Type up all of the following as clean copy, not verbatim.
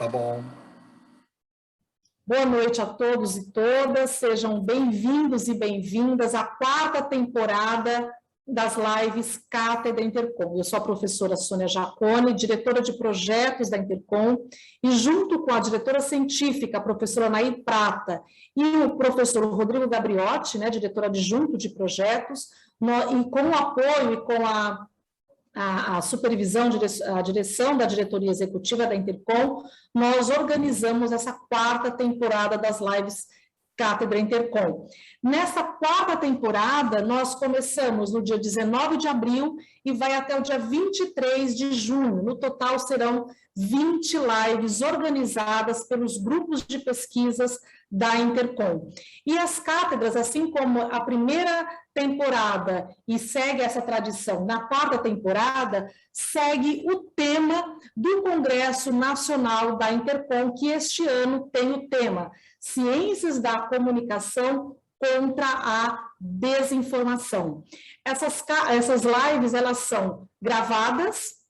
Tá bom. Boa noite a todos e todas, sejam bem-vindos e bem-vindas à quarta temporada das lives Cátedra Intercom. Eu sou a professora Sônia Jacone, diretora de projetos da Intercom, e junto com a diretora científica, a professora Nair Prata, e o professor Rodrigo Gabriotti, diretor adjunto de projetos, e com o apoio e com a supervisão, a direção da diretoria executiva da Intercom, nós organizamos essa quarta temporada das lives Cátedra Intercom. Nessa quarta temporada, nós começamos no dia 19 de abril e vai até o dia 23 de junho. No total, serão 20 lives organizadas pelos grupos de pesquisas da Intercom. E as cátedras, assim como a primeira temporada, e segue essa tradição na quarta temporada, segue o tema do Congresso Nacional da Intercom, que este ano tem o tema Ciências da Comunicação contra a Desinformação. Essas lives, elas são gravadas,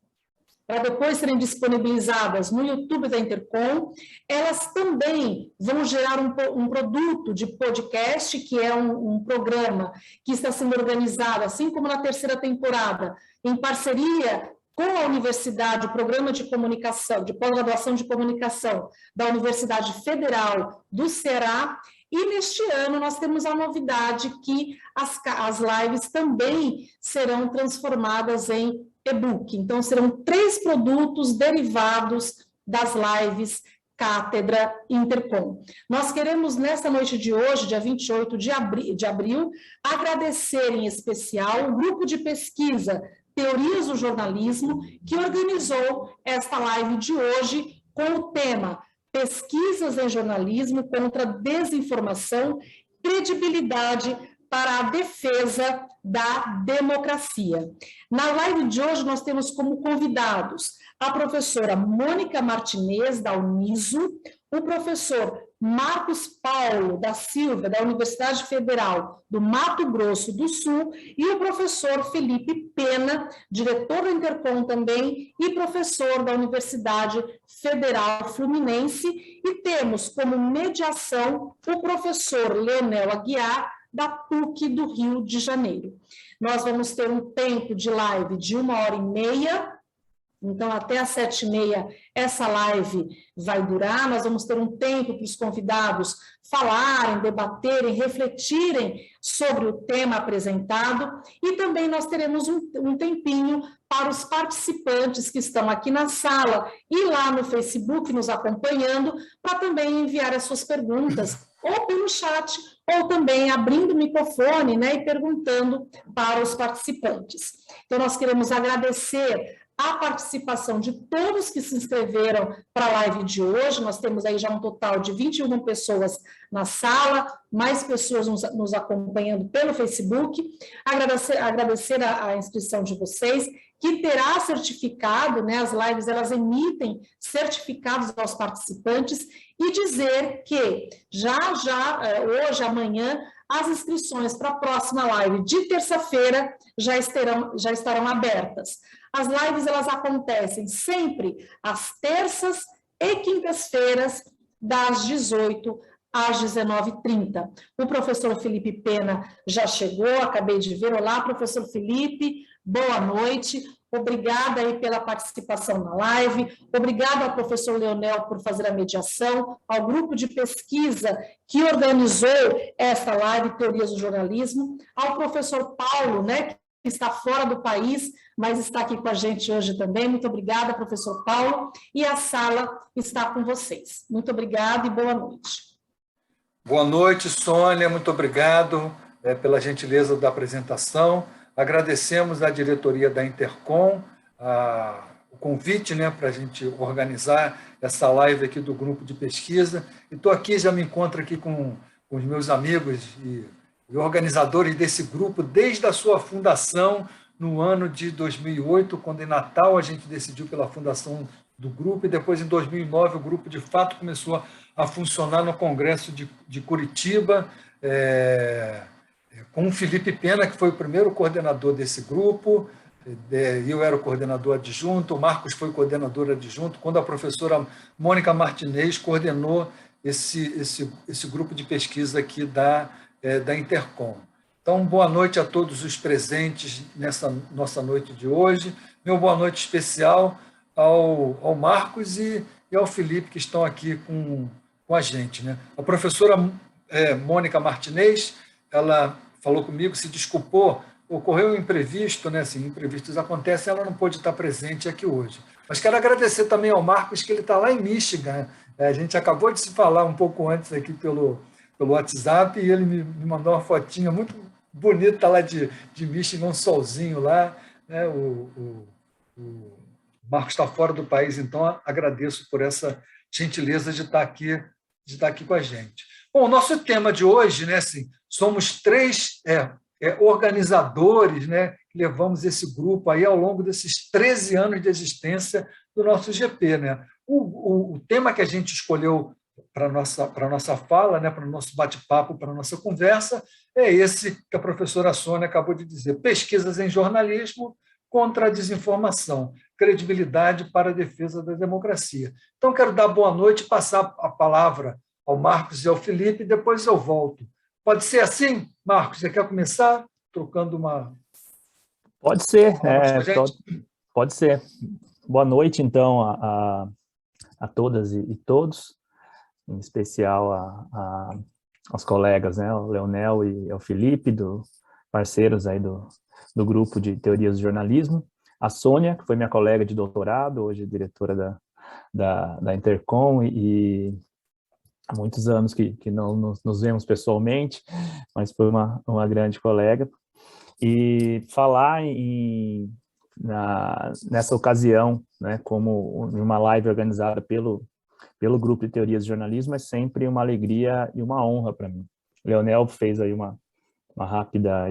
para depois serem disponibilizadas no YouTube da Intercom. Elas também vão gerar um produto de podcast, que é um programa que está sendo organizado, assim como na terceira temporada, em parceria com a Universidade, o Programa de Comunicação, de Pós-Graduação de Comunicação da Universidade Federal do Ceará. E neste ano nós temos a novidade que as lives também serão transformadas em e-book. Então, serão 3 produtos derivados das lives Cátedra Intercom. Nós queremos, nesta noite de hoje, dia 28 de abril, agradecer em especial o grupo de pesquisa Teorias do Jornalismo, que organizou esta live de hoje com o tema Pesquisas em Jornalismo contra a Desinformação, Credibilidade para a Defesa da Democracia. Na live de hoje, nós temos como convidados a professora Mônica Martinez, da Uniso, o professor Marcos Paulo da Silva, da Universidade Federal do Mato Grosso do Sul, e o professor Felipe Pena, diretor da Intercom também, e professor da Universidade Federal Fluminense, e temos como mediação o professor Leonel Aguiar, da PUC do Rio de Janeiro. Nós vamos ter um tempo de live de 1h30, então até às 7h30 essa live vai durar. Nós vamos ter um tempo para os convidados falarem, debaterem, refletirem sobre o tema apresentado, e também nós teremos um tempinho para os participantes que estão aqui na sala e lá no Facebook nos acompanhando, para também enviar as suas perguntas, ou pelo chat, ou também abrindo o microfone, e perguntando para os participantes. Então, nós queremos agradecer a participação de todos que se inscreveram para a live de hoje. Nós temos aí já um total de 21 pessoas na sala, mais pessoas nos acompanhando pelo Facebook. Agradecer a inscrição de vocês, que terá certificado, as lives elas emitem certificados aos participantes, e dizer que hoje, amanhã, as inscrições para a próxima live de terça-feira já estarão abertas. As lives elas acontecem sempre às terças e quintas-feiras, das 18 às 19h30. O professor Felipe Pena já chegou, acabei de ver. Olá, professor Felipe, boa noite. Obrigada aí pela participação na live, obrigada ao professor Leonel por fazer a mediação, ao grupo de pesquisa que organizou esta live, Teorias do Jornalismo, ao professor Paulo, que está fora do país, mas está aqui com a gente hoje também. Muito obrigada, professor Paulo, e a sala está com vocês. Muito obrigada e boa noite. Boa noite, Sônia, muito obrigado pela gentileza da apresentação. Agradecemos à diretoria da Intercom o convite para a gente organizar essa live aqui do grupo de pesquisa. E estou aqui, já me encontro aqui com os meus amigos e organizadores desse grupo desde a sua fundação no ano de 2008, quando em Natal a gente decidiu pela fundação do grupo, e depois em 2009 o grupo de fato começou a funcionar no Congresso de Curitiba, com o Felipe Pena, que foi o primeiro coordenador desse grupo, eu era o coordenador adjunto, o Marcos foi coordenador adjunto, quando a professora Mônica Martinez coordenou esse grupo de pesquisa aqui da Intercom. Então, boa noite a todos os presentes nessa nossa noite de hoje. Meu boa noite especial ao Marcos e ao Felipe, que estão aqui com a gente, né? A professora Mônica Martinez, ela falou comigo, se desculpou, ocorreu um imprevisto, né? Assim, imprevistos acontecem, ela não pôde estar presente aqui hoje. Mas quero agradecer também ao Marcos, que ele está lá em Michigan. A gente acabou de se falar um pouco antes aqui pelo WhatsApp, e ele me mandou uma fotinha muito bonita lá de Michigan, um solzinho lá, né? O Marcos está fora do país, então agradeço por essa gentileza de estar aqui com a gente. Bom, o nosso tema de hoje, né, assim, somos três organizadores, né, que levamos esse grupo aí ao longo desses 13 anos de existência do nosso GP. Né? O tema que a gente escolheu para a nossa fala, né, para o nosso bate-papo, para a nossa conversa, é esse que a professora Sônia acabou de dizer: pesquisas em jornalismo contra a desinformação, credibilidade para a defesa da democracia. Então, quero dar boa noite e passar a palavra ao Marcos e ao Felipe, e depois eu volto. Pode ser assim, Marcos? Você quer começar trocando uma... Pode ser, pode ser. Boa noite, então, a todas e todos, em especial aos colegas, né, o Leonel e ao Felipe, parceiros aí do grupo de teorias do jornalismo, a Sônia, que foi minha colega de doutorado, hoje diretora da Intercom, e há muitos anos que não nos vemos pessoalmente, mas foi uma grande colega. E falar nessa ocasião, né, como uma live organizada pelo Grupo de Teorias de Jornalismo, é sempre uma alegria e uma honra para mim. O Leonel fez aí uma rápida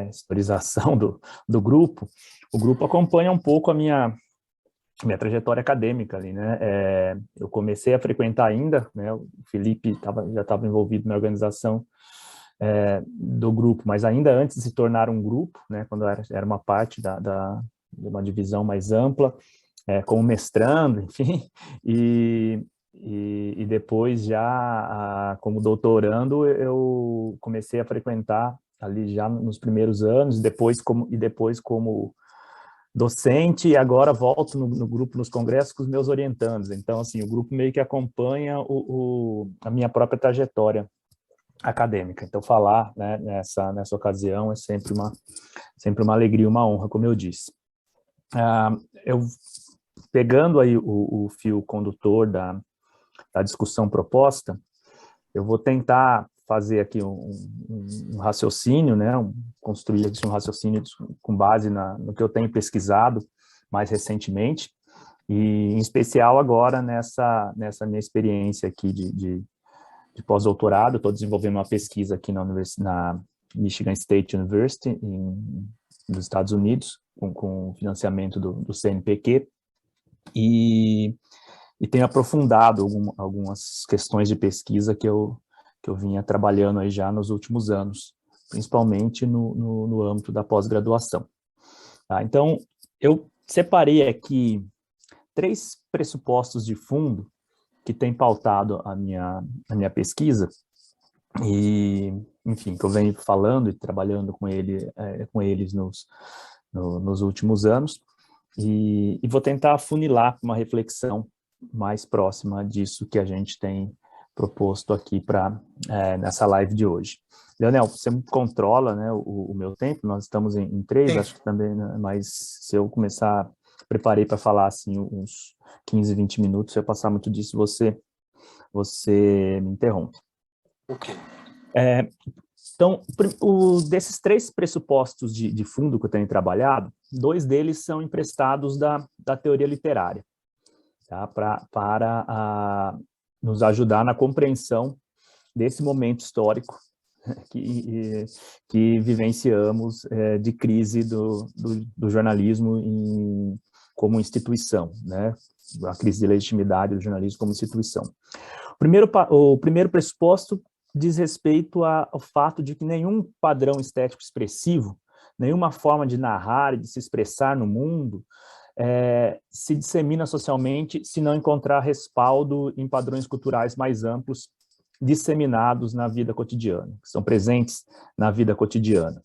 historização do grupo. O grupo acompanha um pouco a minha trajetória acadêmica ali, né? Eu comecei a frequentar ainda, né? O Felipe já estava envolvido na organização do grupo, mas ainda antes de se tornar um grupo, né? Quando era uma parte de uma divisão mais ampla, como mestrando, enfim, e depois já como doutorando eu comecei a frequentar ali já nos primeiros anos, depois como docente, e agora volto no grupo, nos congressos, com os meus orientandos. Então, assim, o grupo meio que acompanha a minha própria trajetória acadêmica. Então, falar, né, nessa ocasião é sempre uma alegria, uma honra, como eu disse. Eu, pegando aí o fio condutor da discussão proposta, eu vou tentar fazer aqui um raciocínio, né, construir aqui um raciocínio com base no que eu tenho pesquisado mais recentemente, e em especial agora nessa minha experiência aqui de pós-doutorado. Estou desenvolvendo uma pesquisa aqui na Michigan State University, nos Estados Unidos, com financiamento do CNPq, e tenho aprofundado algumas questões de pesquisa que eu vinha trabalhando aí já nos últimos anos, principalmente no âmbito da pós-graduação. Tá? Então, eu separei aqui 3 pressupostos de fundo que têm pautado a minha pesquisa, e, enfim, que eu venho falando e trabalhando com eles nos últimos anos, e vou tentar afunilar uma reflexão mais próxima disso que a gente tem proposto aqui nessa live de hoje. Leonel, você controla, né, o meu tempo? Nós estamos em 3, sim. Acho que também, né, mas se eu começar, preparei para falar assim uns 15, 20 minutos, se eu passar muito disso, você me interrompe. Ok. Então, desses 3 pressupostos de fundo que eu tenho trabalhado, 2 deles são emprestados da teoria literária, tá? Para nos ajudar na compreensão desse momento histórico que vivenciamos de crise do jornalismo como instituição, né? A crise de legitimidade do jornalismo como instituição. O primeiro pressuposto diz respeito ao fato de que nenhum padrão estético expressivo nenhuma forma de narrar e de se expressar no mundo se dissemina socialmente se não encontrar respaldo em padrões culturais mais amplos disseminados na vida cotidiana, que são presentes na vida cotidiana.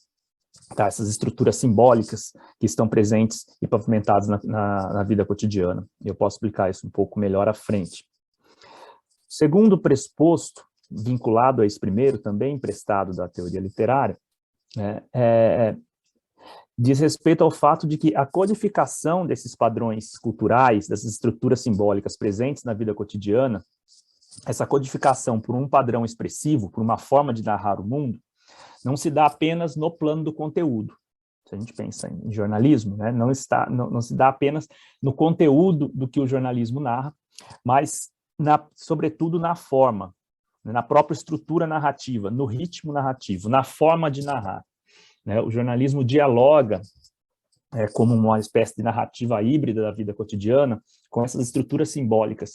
Tá, essas estruturas simbólicas que estão presentes e pavimentadas na vida cotidiana. Eu posso explicar isso um pouco melhor à frente. O segundo pressuposto, vinculado a esse primeiro, também emprestado da teoria literária, diz respeito ao fato de que a codificação desses padrões culturais, dessas estruturas simbólicas presentes na vida cotidiana, essa codificação por um padrão expressivo, por uma forma de narrar o mundo, não se dá apenas no plano do conteúdo. Se a gente pensa em jornalismo, né, não se dá apenas no conteúdo do que o jornalismo narra, mas, sobretudo, na forma, na própria estrutura narrativa, no ritmo narrativo, na forma de narrar. Né? O jornalismo dialoga como uma espécie de narrativa híbrida da vida cotidiana, com essas estruturas simbólicas,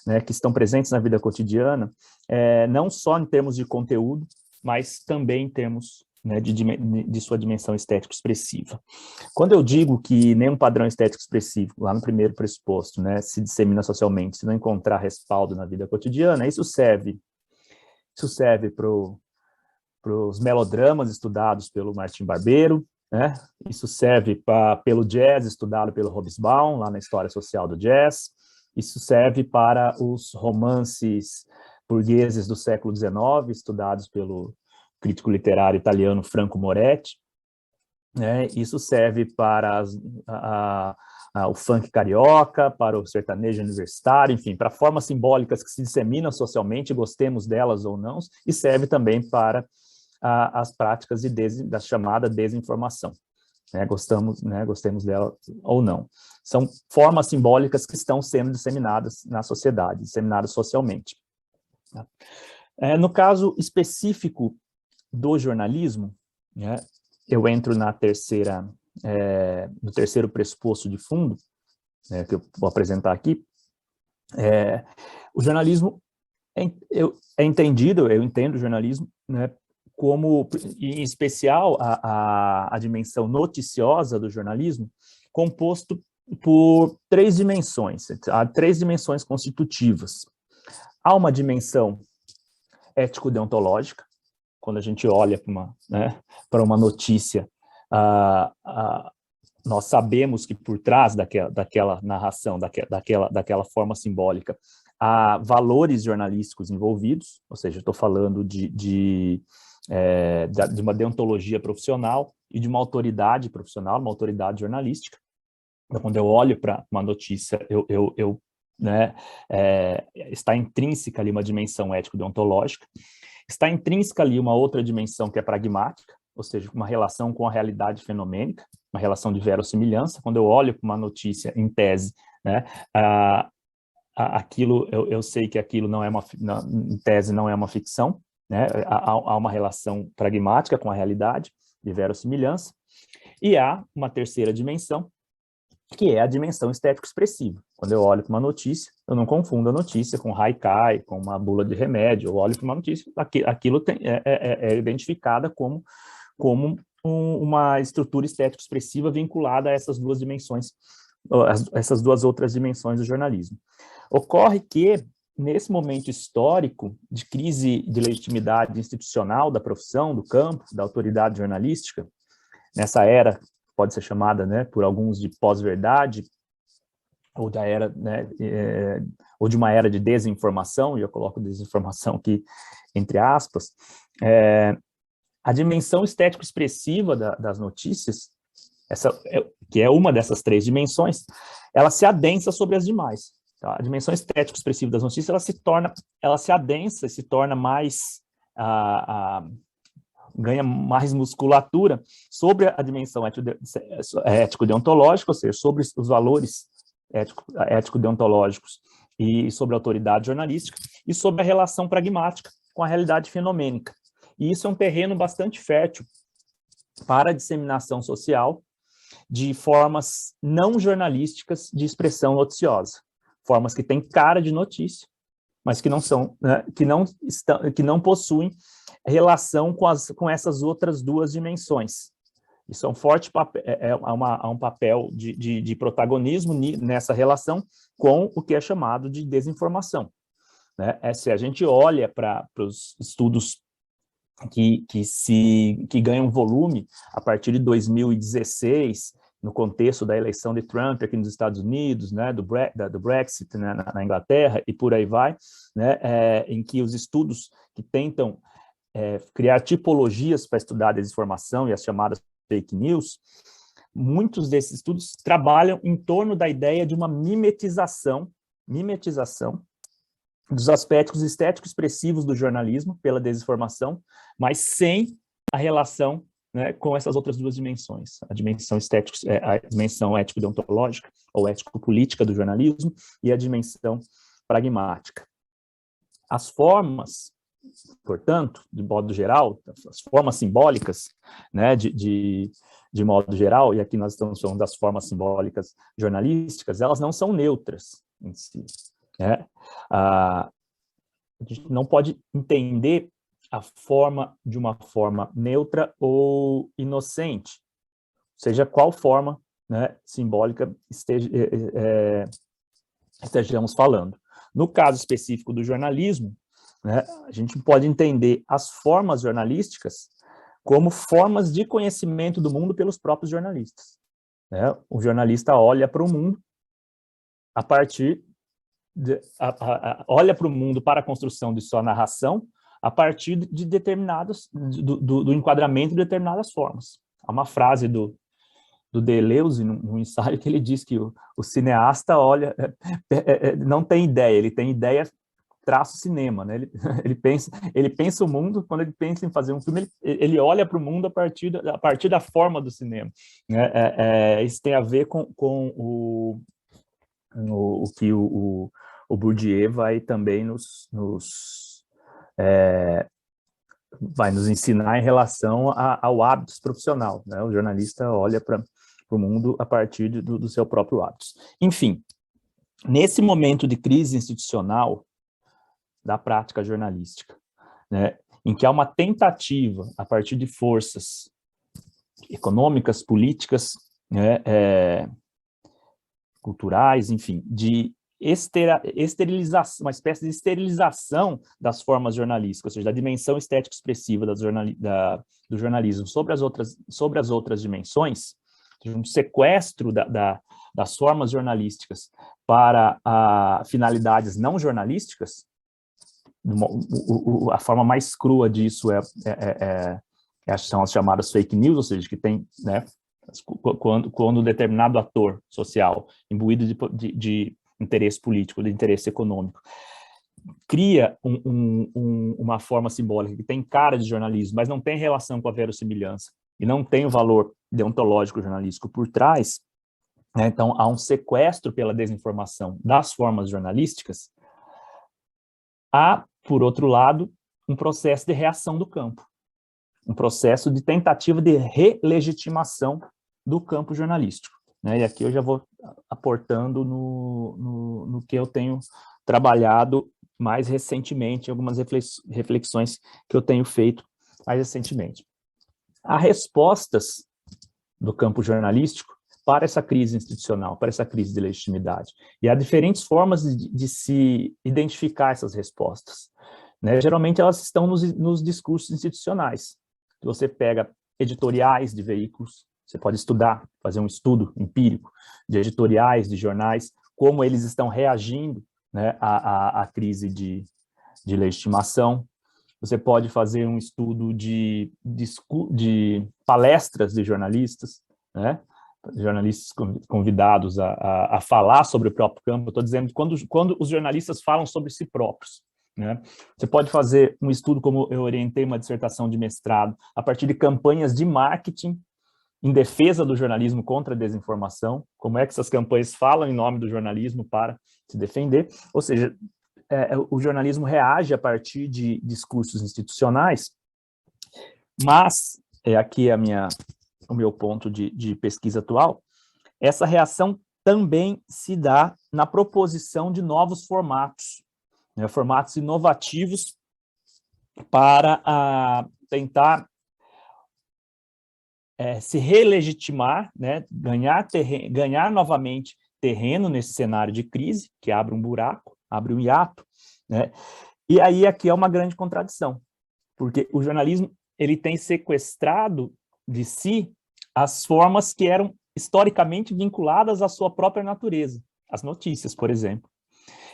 né, que estão presentes na vida cotidiana, não só em termos de conteúdo, mas também em termos, né, de sua dimensão estético-expressiva. Quando eu digo que nenhum padrão estético-expressivo, lá no primeiro pressuposto, né, se dissemina socialmente, se não encontrar respaldo na vida cotidiana, isso serve para os melodramas estudados pelo Martim Barbeiro, né? Isso serve pelo jazz estudado pelo Hobsbawm, lá na História Social do Jazz, isso serve para os romances burgueses do século XIX, estudados pelo crítico literário italiano Franco Moretti, né? Isso serve para o funk carioca, para o sertanejo universitário, enfim, para formas simbólicas que se disseminam socialmente, gostemos delas ou não, e serve também para as práticas da chamada desinformação, né? Gostemos dela ou não. São formas simbólicas que estão sendo disseminadas na sociedade, disseminadas socialmente. No caso específico do jornalismo, né, eu entro no terceiro pressuposto de fundo, né, que eu vou apresentar aqui. O jornalismo eu entendo o jornalismo, né, como, em especial, a dimensão noticiosa do jornalismo, composto por três dimensões, há três dimensões constitutivas. Há uma dimensão ético-deontológica, quando a gente olha para uma notícia, nós sabemos que por trás daquela narração, daquela forma simbólica, há valores jornalísticos envolvidos, ou seja, estou falando de uma deontologia profissional e de uma autoridade profissional, uma autoridade jornalística. Então, quando eu olho para uma notícia, está intrínseca ali uma dimensão ético-deontológica, está intrínseca ali uma outra dimensão que é pragmática, ou seja, uma relação com a realidade fenomênica, uma relação de verossimilhança. Quando eu olho para uma notícia em tese, né, eu sei que aquilo em tese não é uma ficção, né, há uma relação pragmática com a realidade, de verossimilhança, e há uma terceira dimensão, que é a dimensão estético-expressiva. Quando eu olho para uma notícia, eu não confundo a notícia com haikai, com uma bula de remédio. Eu olho para uma notícia, aquilo é identificada como uma estrutura estético-expressiva vinculada a essas duas dimensões, essas duas outras dimensões do jornalismo. Ocorre que, nesse momento histórico de crise de legitimidade institucional da profissão, do campo, da autoridade jornalística, nessa era pode ser chamada, né, por alguns de pós-verdade, ou da era, né, ou de uma era de desinformação, e eu coloco desinformação aqui entre aspas, a dimensão estético-expressiva das notícias, que é uma dessas três dimensões, ela se adensa sobre as demais. Tá? A dimensão estético-expressiva das notícias, ela se adensa e se torna mais ganha mais musculatura sobre a dimensão ético-deontológica, ou seja, sobre os valores ético-deontológicos e sobre a autoridade jornalística, e sobre a relação pragmática com a realidade fenomênica. E isso é um terreno bastante fértil para a disseminação social de formas não jornalísticas de expressão noticiosa, formas que têm cara de notícia, mas que não são, né, que não possuem relação com essas outras duas dimensões, Isso é um forte papel, um papel de protagonismo nessa relação com o que é chamado de desinformação, né? Se a gente olha para os estudos que ganham volume a partir de 2016, no contexto da eleição de Trump aqui nos Estados Unidos, né, do Brexit, né, na Inglaterra, e por aí vai, né, em que os estudos que tentam criar tipologias para estudar a desinformação e as chamadas fake news, muitos desses estudos trabalham em torno da ideia de uma mimetização dos aspectos estéticos expressivos do jornalismo pela desinformação, mas sem a relação, né, com essas outras duas dimensões, a dimensão estética, a dimensão ético-deontológica ou ético-política do jornalismo e a dimensão pragmática. As formas, portanto, de modo geral, as formas simbólicas, né, de modo geral, e aqui nós estamos falando das formas simbólicas jornalísticas, elas não são neutras em si, né? A gente não pode entender a forma de uma forma neutra ou inocente, seja qual forma, né, simbólica estejamos falando. No caso específico do jornalismo, né, a gente pode entender as formas jornalísticas como formas de conhecimento do mundo pelos próprios jornalistas, né? O jornalista olha para o mundo a partir olha para o mundo para a construção de sua narração a partir de determinados, do enquadramento de determinadas formas. Há uma frase do Deleuze, num ensaio, que ele diz que o cineasta olha, não tem ideia, ele tem ideia traço cinema, né? Ele pensa o mundo, quando ele pensa em fazer um filme, ele olha para o mundo a partir da forma do cinema, né? Isso tem a ver com o que o Bourdieu vai também vai nos ensinar em relação ao hábitos profissional, né? O jornalista olha para o mundo a partir do seu próprio hábitos. Enfim, nesse momento de crise institucional da prática jornalística, né, em que há uma tentativa, a partir de forças econômicas, políticas, né, culturais, enfim, de esterilização, uma espécie de esterilização das formas jornalísticas, ou seja, da dimensão estética expressiva do jornalismo sobre as outras dimensões, um sequestro das formas jornalísticas para finalidades não jornalísticas. A forma mais crua disso são as chamadas fake news, ou seja, que tem, né, quando um determinado ator social, imbuído de interesse político, de interesse econômico, cria uma forma simbólica que tem cara de jornalismo, mas não tem relação com a verossimilhança, e não tem o valor deontológico jornalístico por trás, né? Então há um sequestro pela desinformação das formas jornalísticas. Há, por outro lado, um processo de reação do campo, um processo de tentativa de relegitimação do campo jornalístico, né? E aqui eu já vou aportando no que eu tenho trabalhado mais recentemente, algumas reflexões que eu tenho feito mais recentemente. Há respostas do campo jornalístico para essa crise institucional, para essa crise de legitimidade. E há diferentes formas de se identificar essas respostas, né? Geralmente elas estão nos discursos institucionais. Você pega editoriais de veículos, você pode estudar, fazer um estudo empírico de editoriais, de jornais, como eles estão reagindo, né, à crise de legitimação. Você pode fazer um estudo de palestras de jornalistas, né? Jornalistas convidados a falar sobre o próprio campo. Eu estou dizendo quando os jornalistas falam sobre si próprios, né? Você pode fazer um estudo, como eu orientei uma dissertação de mestrado, a partir de campanhas de marketing em defesa do jornalismo contra a desinformação, como é que essas campanhas falam em nome do jornalismo para se defender, ou seja, o jornalismo reage a partir de discursos institucionais, mas, aqui é o meu ponto de pesquisa atual, essa reação também se dá na proposição de novos formatos, né, formatos inovativos para tentar se relegitimar, né, ganhar novamente terreno nesse cenário de crise, que abre um buraco, abre um hiato, né? E aí aqui é uma grande contradição, porque o jornalismo ele tem sequestrado de si as formas que eram historicamente vinculadas à sua própria natureza, as notícias, por exemplo.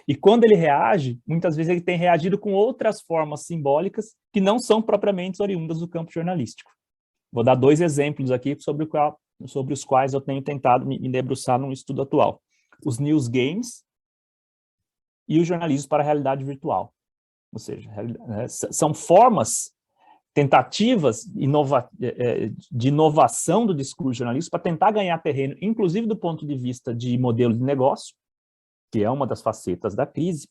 E quando ele reage, muitas vezes ele tem reagido com outras formas simbólicas que não são propriamente oriundas do campo jornalístico. Vou dar 2 exemplos aqui sobre os quais eu tenho tentado me debruçar num estudo atual. Os news games e o jornalismo para a realidade virtual. Ou seja, são formas, tentativas de inovação do discurso jornalístico para tentar ganhar terreno, inclusive do ponto de vista de modelo de negócio, que é uma das facetas da crise.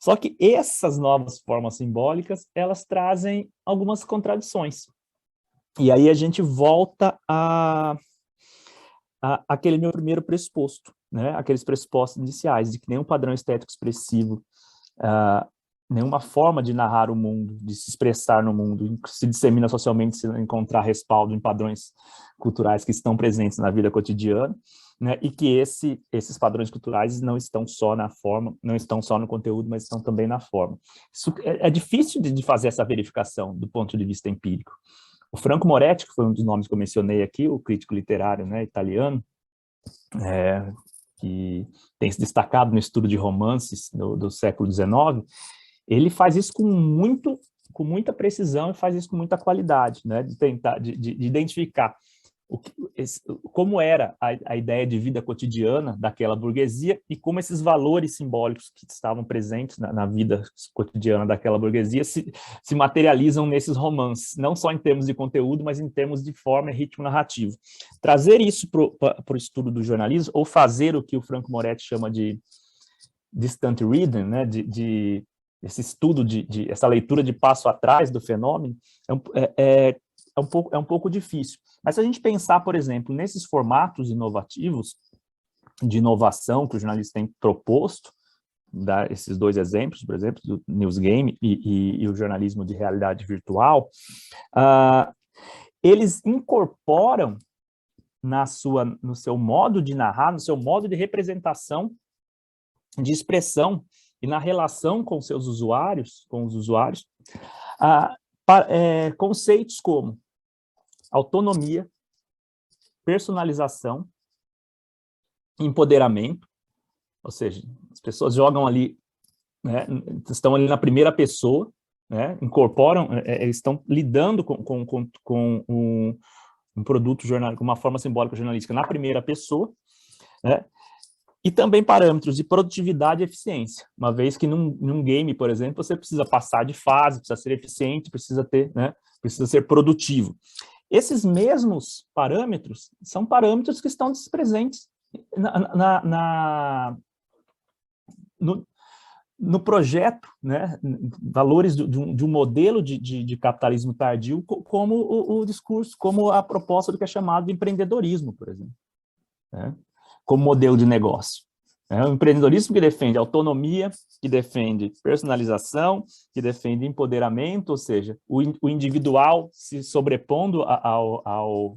Só que essas novas formas simbólicas, elas trazem algumas contradições. E aí a gente volta àquele meu primeiro pressuposto, né? Aqueles pressupostos iniciais, de que nenhum padrão estético expressivo, nenhuma forma de narrar o mundo, de se expressar no mundo, se dissemina socialmente se encontrar respaldo em padrões culturais que estão presentes na vida cotidiana, né? E que esses padrões culturais não estão só na forma, não estão só no conteúdo, mas estão também na forma. Isso é difícil de fazer essa verificação do ponto de vista empírico. O Franco Moretti, que foi um dos nomes que eu mencionei aqui, o crítico literário, né, italiano, que tem se destacado no estudo de romances do século XIX, ele faz isso com muita precisão e faz isso com muita qualidade, né, de tentar, de identificar como era a ideia de vida cotidiana daquela burguesia e como esses valores simbólicos que estavam presentes na vida cotidiana daquela burguesia se materializam nesses romances, não só em termos de conteúdo, mas em termos de forma e ritmo narrativo. Trazer isso para o estudo do jornalismo, ou fazer o que o Franco Moretti chama de distant reading, né, esse estudo, essa leitura de passo atrás do fenômeno, é um pouco difícil. Mas se a gente pensar, por exemplo, nesses formatos inovativos, de inovação que o jornalista tem proposto, dar esses 2 exemplos, por exemplo, do news game e o jornalismo de realidade virtual, eles incorporam no seu modo de narrar, no seu modo de representação, de expressão e na relação com os usuários, conceitos como autonomia, personalização, empoderamento, ou seja, as pessoas jogam ali, né, estão ali na primeira pessoa, né, incorporam, eles estão lidando com um produto jornalístico, com uma forma simbólica jornalística na primeira pessoa, né, e também parâmetros de produtividade e eficiência, uma vez que num game, por exemplo, você precisa passar de fase, precisa ser eficiente, precisa ser produtivo. Esses mesmos parâmetros são parâmetros que estão presentes no projeto, né, valores de um modelo de capitalismo tardio, como o discurso, como a proposta do que é chamado de empreendedorismo, por exemplo, né, como modelo de negócio. É um empreendedorismo que defende autonomia, que defende personalização, que defende empoderamento, ou seja, o individual se sobrepondo ao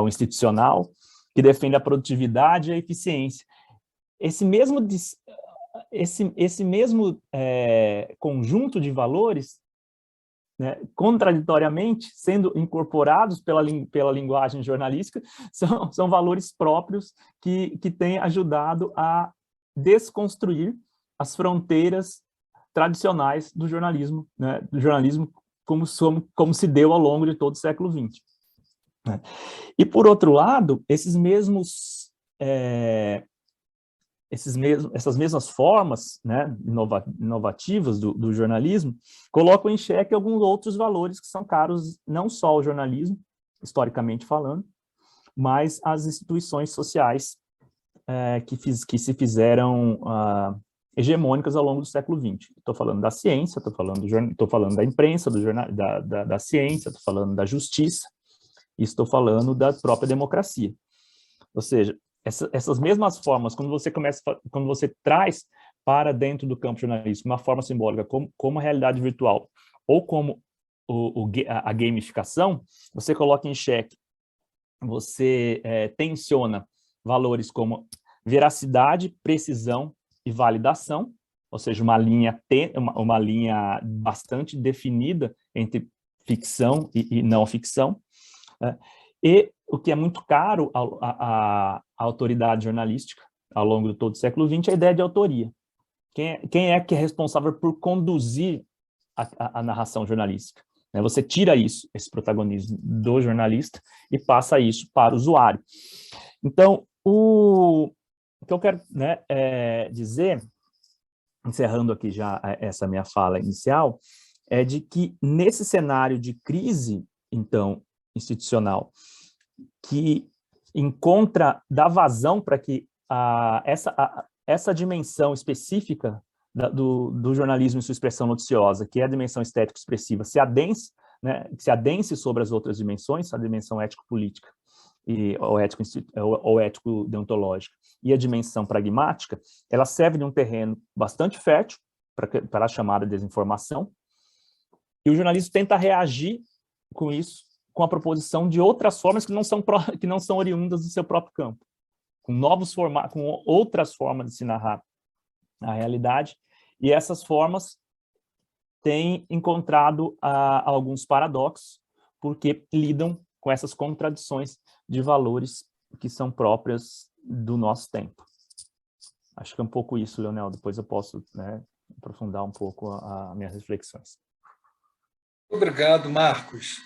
institucional, que defende a produtividade e a eficiência. Esse mesmo conjunto de valores, né, contraditoriamente, sendo incorporados pela linguagem jornalística, são valores próprios que têm ajudado a desconstruir as fronteiras tradicionais do jornalismo, né, como se deu ao longo de todo o século XX. Né. E, por outro lado, essas mesmas formas, né, inovativas do jornalismo colocam em xeque alguns outros valores que são caros não só ao jornalismo, historicamente falando, mas às instituições sociais que se fizeram hegemônicas ao longo do século XX. Estou falando da ciência, estou falando da imprensa, da ciência, estou falando da justiça, e estou falando da própria democracia. Ou seja, essas mesmas formas, quando você traz para dentro do campo jornalístico uma forma simbólica como a realidade virtual, ou como a gamificação, você coloca em xeque, você tensiona valores como veracidade, precisão e validação, ou seja, uma linha bastante definida entre ficção e não ficção. E o que é muito caro à autoridade jornalística ao longo de todo o século XX é a ideia de autoria. Quem é que é responsável por conduzir a narração jornalística? Você tira esse protagonismo do jornalista e passa isso para o usuário. Então, o que eu quero dizer, encerrando aqui já essa minha fala inicial, é de que nesse cenário de crise, então, institucional, que dá vazão para que essa dimensão específica do jornalismo em sua expressão noticiosa, que é a dimensão estético-expressiva, se adense sobre as outras dimensões, a dimensão ético-política ou ético-deontológica, e a dimensão pragmática, ela serve de um terreno bastante fértil para a chamada desinformação, e o jornalismo tenta reagir com isso, com a proposição de outras formas que não são oriundas do seu próprio campo, com novos formatos, com outras formas de se narrar a realidade, e essas formas têm encontrado alguns paradoxos, porque lidam com essas contradições de valores que são próprias do nosso tempo. Acho que é um pouco isso, Leonel, depois eu posso aprofundar um pouco as minhas reflexões. Obrigado, Marcos.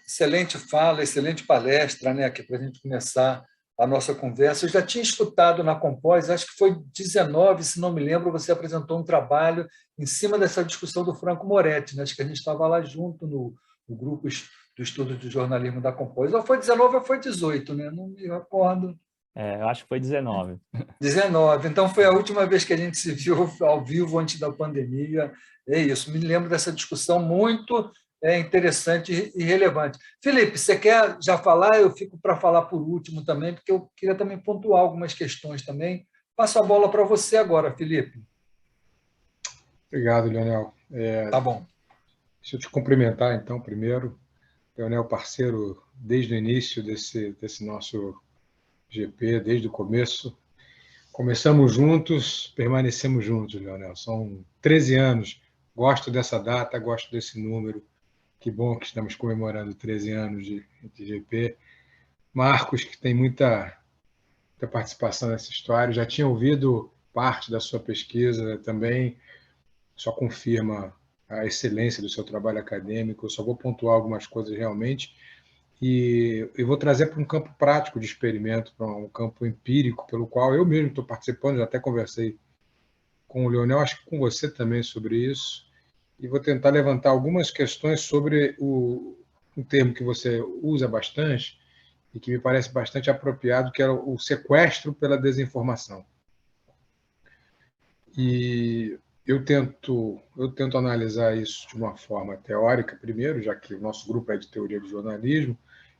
Excelente fala, excelente palestra, aqui para a gente começar a nossa conversa. Eu já tinha escutado na Compós, acho que foi 19, se não me lembro, você apresentou um trabalho em cima dessa discussão do Franco Moretti, acho que a gente estava lá junto no grupo do estudo de jornalismo da Compós. Ou foi 19 ou foi 18, não me recordo. Eu acho que foi 19. 19, então foi a última vez que a gente se viu ao vivo antes da pandemia. É isso, me lembro dessa discussão muito interessante e relevante. Felipe, você quer já falar? Eu fico para falar por último também, porque eu queria também pontuar algumas questões também. Passo a bola para você agora, Felipe. Obrigado, Leonel. Tá bom. Deixa eu te cumprimentar, então, primeiro. Leonel, parceiro desde o início desse nosso GP, desde o começo. Começamos juntos, permanecemos juntos, Leonel. São 13 anos. Gosto dessa data, gosto desse número. Que bom que estamos comemorando 13 anos de GP. Marcos, que tem muita participação nessa história, já tinha ouvido parte da sua pesquisa também, só confirma a excelência do seu trabalho acadêmico. Eu só vou pontuar algumas coisas realmente e eu vou trazer para um campo prático de experimento, para um campo empírico, pelo qual eu mesmo estou participando, já até conversei com o Leonel, acho que com você também sobre isso, e vou tentar levantar algumas questões sobre um termo que você usa bastante e que me parece bastante apropriado, que é o sequestro pela desinformação. E eu tento analisar isso de uma forma teórica primeiro, já que o nosso grupo é de teoria de jornalismo,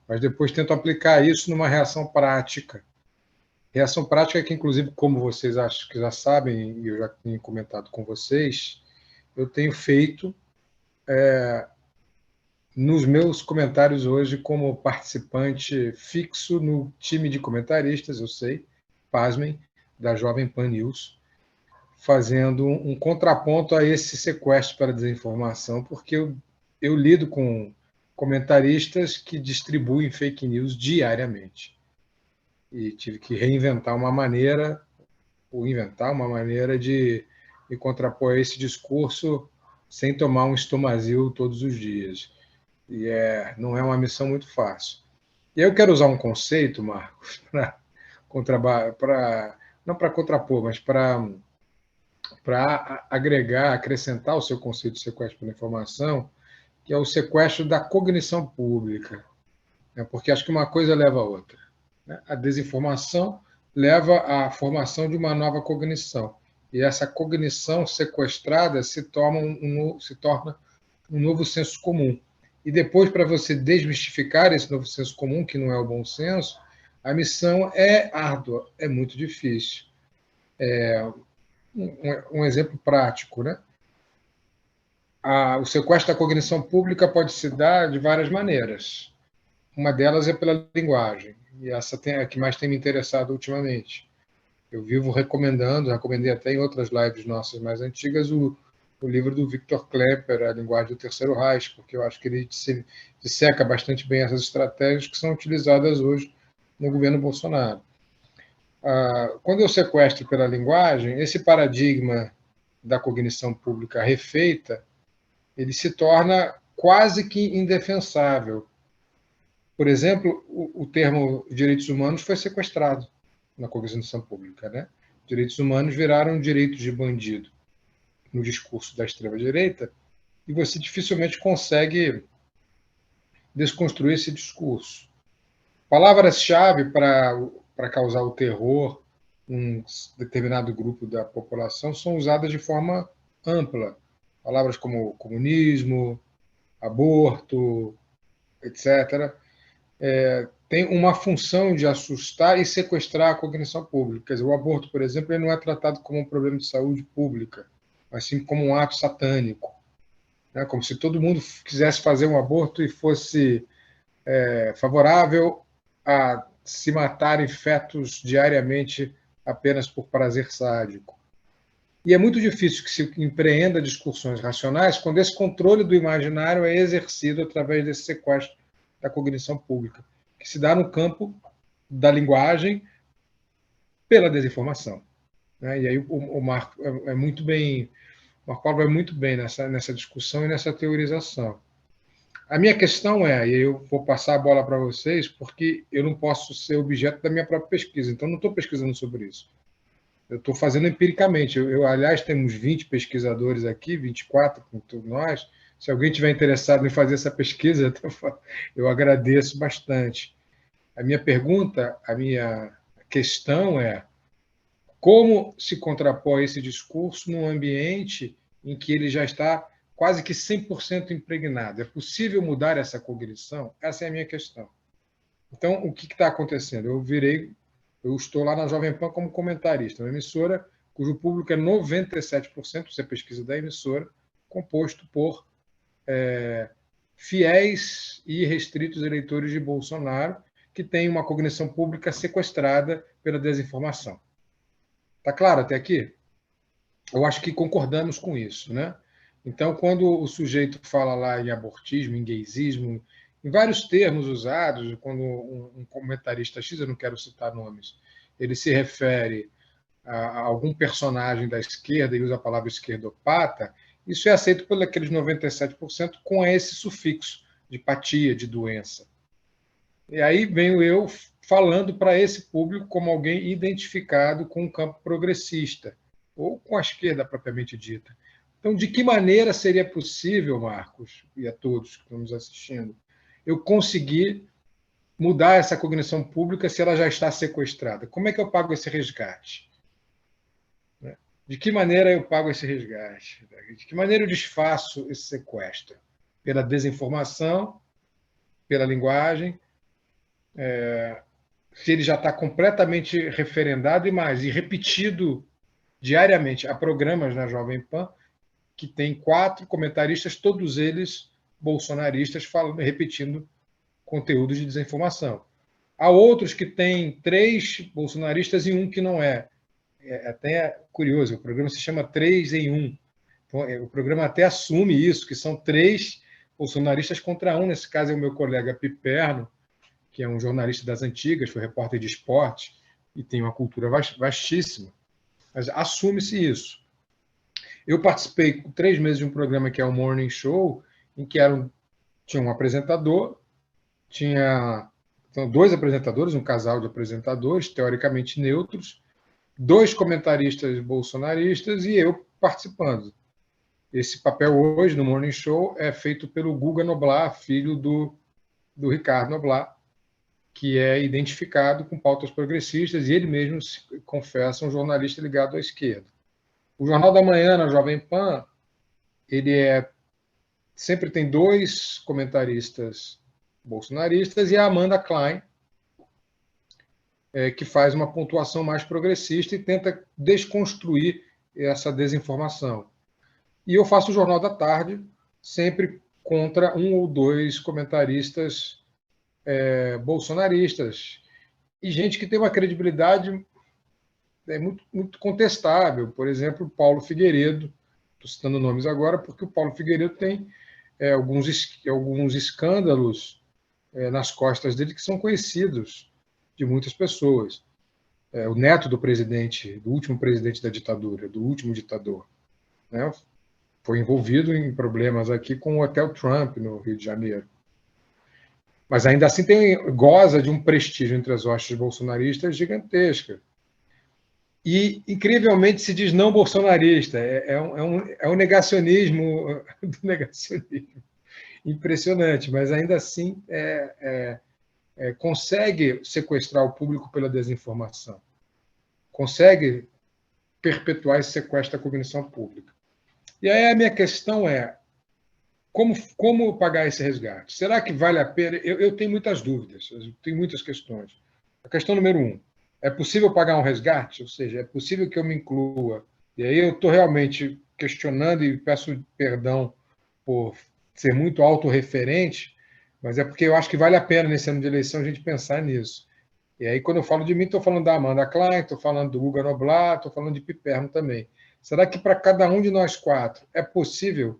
mas depois tento aplicar isso numa reação prática. Reação prática que, inclusive, como vocês acho que já sabem, e eu já tenho comentado com vocês, eu tenho feito nos meus comentários hoje como participante fixo no time de comentaristas, eu sei, pasmem, da Jovem Pan News, fazendo um contraponto a esse sequestro para a desinformação, porque eu lido com comentaristas que distribuem fake news diariamente. E tive que reinventar uma maneira, de me contrapor a esse discurso sem tomar um estomazil todos os dias. E não é uma missão muito fácil. E aí eu quero usar um conceito, Marcos, não para contrapor, mas para agregar, acrescentar o seu conceito de sequestro pela informação, que é o sequestro da cognição pública. Porque acho que uma coisa leva a outra. A desinformação leva à formação de uma nova cognição. E essa cognição sequestrada se torna um novo senso comum. E depois, para você desmistificar esse novo senso comum, que não é o bom senso, a missão é árdua, é muito difícil. Um exemplo prático, o sequestro da cognição pública pode se dar de várias maneiras. Uma delas é pela linguagem, e essa é a que mais tem me interessado ultimamente. Eu vivo recomendei até em outras lives nossas mais antigas, o livro do Viktor Klemperer, A Linguagem do Terceiro Reich, porque eu acho que ele disseca bastante bem essas estratégias que são utilizadas hoje no governo Bolsonaro. Quando eu sequestro pela linguagem, esse paradigma da cognição pública refeita, ele se torna quase que indefensável. Por exemplo, o termo direitos humanos foi sequestrado na cognição pública, né? Direitos humanos viraram direitos de bandido no discurso da extrema-direita, e você dificilmente consegue desconstruir esse discurso. Palavras-chave para causar o terror em um determinado grupo da população são usadas de forma ampla. Palavras como comunismo, aborto, etc., tem uma função de assustar e sequestrar a cognição pública. Quer dizer, o aborto, por exemplo, ele não é tratado como um problema de saúde pública, mas sim como um ato satânico, né? Como se todo mundo quisesse fazer um aborto e fosse favorável a se matarem fetos diariamente apenas por prazer sádico. E é muito difícil que se empreenda discussões racionais quando esse controle do imaginário é exercido através desse sequestro da cognição pública, que se dá no campo da linguagem pela desinformação, né? E aí o Marco é muito bem, o Marco Paulo vai muito bem nessa discussão e nessa teorização. A minha questão é, e eu vou passar a bola para vocês, porque eu não posso ser objeto da minha própria pesquisa, então não estou pesquisando sobre isso. Eu estou fazendo empiricamente. Aliás, temos 20 pesquisadores aqui, 24 com todos nós. Se alguém tiver interessado em fazer essa pesquisa, eu agradeço bastante. A minha pergunta, a minha questão é como se contrapõe esse discurso num ambiente em que ele já está quase que 100% impregnado. É possível mudar essa cognição? Essa é a minha questão. Então, o que está acontecendo? Eu estou lá na Jovem Pan como comentarista, uma emissora cujo público é 97%, isso é pesquisa da emissora, composto por fiéis e restritos eleitores de Bolsonaro, que têm uma cognição pública sequestrada pela desinformação. Está claro até aqui? Eu acho que concordamos com isso, né? Então, quando o sujeito fala lá em abortismo, em gaysismo, em vários termos usados, quando um comentarista X, eu não quero citar nomes, ele se refere a algum personagem da esquerda e usa a palavra esquerdopata, isso é aceito por aqueles 97% com esse sufixo de patia, de doença. E aí venho eu falando para esse público como alguém identificado com o campo progressista, ou com a esquerda propriamente dita. Então, de que maneira seria possível, Marcos, e a todos que estão nos assistindo, eu conseguir mudar essa cognição pública se ela já está sequestrada? Como é que eu pago esse resgate? De que maneira eu pago esse resgate? De que maneira eu desfaço esse sequestro? Pela desinformação, pela linguagem, se ele já está completamente referendado e repetido diariamente. Há programas na Jovem Pan que tem 4 comentaristas, todos eles bolsonaristas, repetindo conteúdos de desinformação. Há outros que têm 3 bolsonaristas e um que não é. É até curioso, o programa se chama 3 em 1. Então, o programa até assume isso, que são 3 bolsonaristas contra 1. Nesse caso é o meu colega Piperno, que é um jornalista das antigas, foi repórter de esporte e tem uma cultura vastíssima. Mas assume-se isso. Eu participei 3 meses de um programa que é o Morning Show, em que tinha um apresentador, tinha 2 apresentadores, um casal de apresentadores, teoricamente neutros, 2 comentaristas bolsonaristas e eu participando. Esse papel hoje no Morning Show é feito pelo Guga Noblar, filho do Ricardo Noblar, que é identificado com pautas progressistas e ele mesmo se confessa um jornalista ligado à esquerda. O Jornal da Manhã, na Jovem Pan, ele sempre tem 2 comentaristas bolsonaristas e a Amanda Klein, que faz uma pontuação mais progressista e tenta desconstruir essa desinformação. E eu faço o Jornal da Tarde, sempre contra um ou dois comentaristas bolsonaristas, e gente que tem uma credibilidade muito, muito contestável. Por exemplo, Paulo Figueiredo, estou citando nomes agora, porque o Paulo Figueiredo tem alguns escândalos nas costas dele que são conhecidos de muitas pessoas. O neto do presidente, do último presidente da ditadura, do último ditador, né, foi envolvido em problemas aqui com o Hotel Trump, no Rio de Janeiro. Mas ainda assim goza de um prestígio entre as hostes bolsonaristas gigantesca. E, incrivelmente, se diz não bolsonarista. É um negacionismo do negacionismo. Impressionante, mas ainda assim consegue sequestrar o público pela desinformação. Consegue perpetuar esse sequestro da cognição pública. E aí a minha questão é, como pagar esse resgate? Será que vale a pena? Eu tenho muitas dúvidas, eu tenho muitas questões. A questão número 1, é possível pagar um resgate? Ou seja, é possível que eu me inclua? E aí eu estou realmente questionando e peço perdão por ser muito autorreferente, mas é porque eu acho que vale a pena, nesse ano de eleição, a gente pensar nisso. E aí, quando eu falo de mim, estou falando da Amanda Klein, estou falando do Guga Noblat, estou falando de Piperno também. Será que para cada um de nós 4 é possível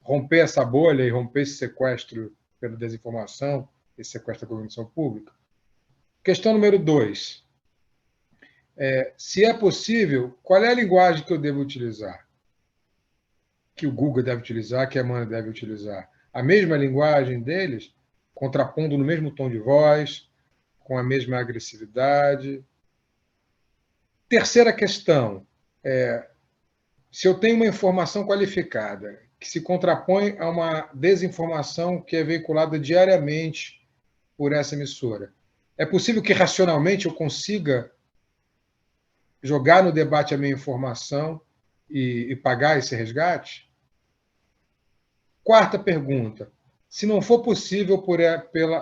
romper essa bolha e romper esse sequestro pela desinformação, esse sequestro da cognição pública? Questão número 2. Se é possível, qual é a linguagem que eu devo utilizar? Que o Guga deve utilizar, que a Amanda deve utilizar? A mesma linguagem deles, contrapondo no mesmo tom de voz, com a mesma agressividade? Terceira questão, se eu tenho uma informação qualificada que se contrapõe a uma desinformação que é veiculada diariamente por essa emissora, é possível que racionalmente eu consiga jogar no debate a minha informação e pagar esse resgate? Quarta pergunta, se não for possível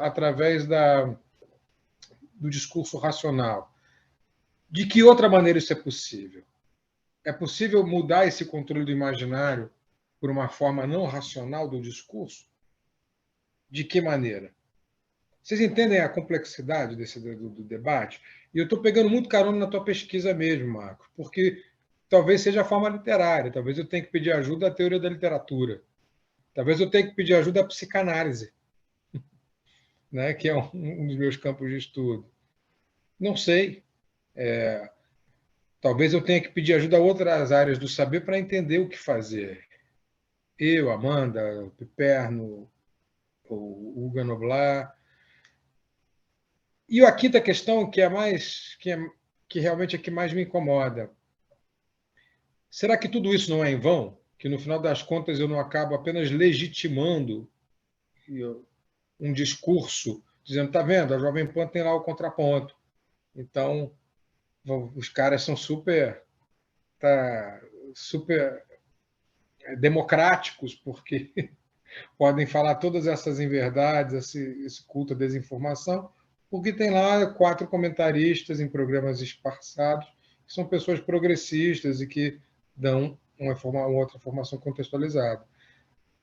através do discurso racional, de que outra maneira isso é possível? É possível mudar esse controle do imaginário por uma forma não racional do discurso? De que maneira? Vocês entendem a complexidade do debate? E eu estou pegando muito carona na tua pesquisa mesmo, Marcos, porque talvez seja a forma literária, talvez eu tenha que pedir ajuda à teoria da literatura, talvez eu tenha que pedir ajuda à psicanálise, né, que é um dos meus campos de estudo. Não sei. Talvez eu tenha que pedir ajuda a outras áreas do saber para entender o que fazer. Eu, Amanda, o Piperno, o Guga Noblat. E a quinta questão, que realmente é que mais me incomoda. Será que tudo isso não é em vão? Que no final das contas eu não acabo apenas legitimando um discurso, dizendo, está vendo, a Jovem Pan tem lá o contraponto. Então, os caras são super democráticos, porque podem falar todas essas inverdades, esse culto à desinformação, porque tem lá 4 comentaristas em programas esparçados, que são pessoas progressistas e que dão uma outra formação contextualizada.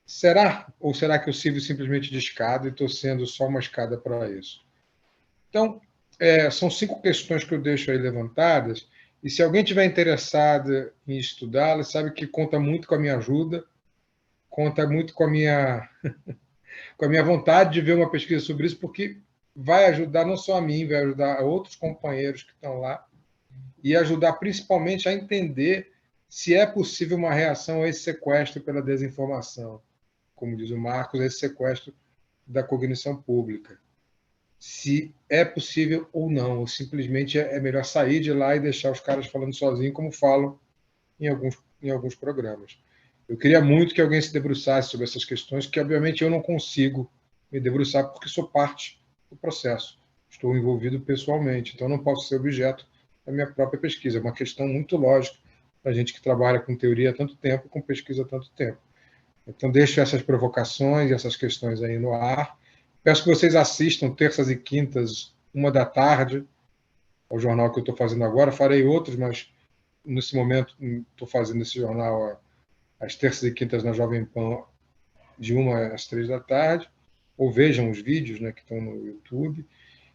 Será? Ou será que eu sirvo simplesmente de escada e estou sendo só uma escada para isso? Então, são 5 questões que eu deixo aí levantadas, e se alguém estiver interessado em estudá-las, sabe que conta muito com a minha ajuda, conta muito com a minha vontade de ver uma pesquisa sobre isso, porque vai ajudar não só a mim, vai ajudar a outros companheiros que estão lá, e ajudar principalmente a entender se é possível uma reação a esse sequestro pela desinformação, como diz o Marcos, esse sequestro da cognição pública. Se é possível ou não, ou simplesmente é melhor sair de lá e deixar os caras falando sozinhos, como falam em alguns programas. Eu queria muito que alguém se debruçasse sobre essas questões, que obviamente eu não consigo me debruçar porque sou parte do processo. Estou envolvido pessoalmente, então não posso ser objeto da minha própria pesquisa. É uma questão muito lógica para a gente que trabalha com teoria há tanto tempo, com pesquisa há tanto tempo. Então deixo essas provocações e essas questões aí no ar. Peço que vocês assistam terças e quintas, 13h, ao jornal que eu estou fazendo agora. Farei outros, mas nesse momento estou fazendo esse jornal às terças e quintas na Jovem Pan, de 1 às 3 da tarde, ou vejam os vídeos, né, que estão no YouTube.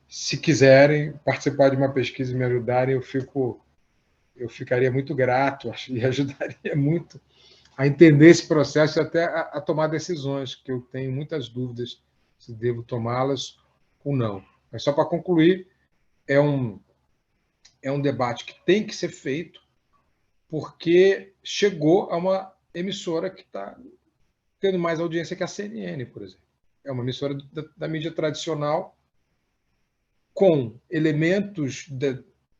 Se quiserem participar de uma pesquisa e me ajudarem, eu ficaria muito grato e ajudaria muito a entender esse processo e até a tomar decisões, que eu tenho muitas dúvidas se devo tomá-las ou não. Mas só para concluir, é um debate que tem que ser feito, porque chegou a uma emissora que está tendo mais audiência que a CNN, por exemplo. É uma emissora da mídia tradicional, com elementos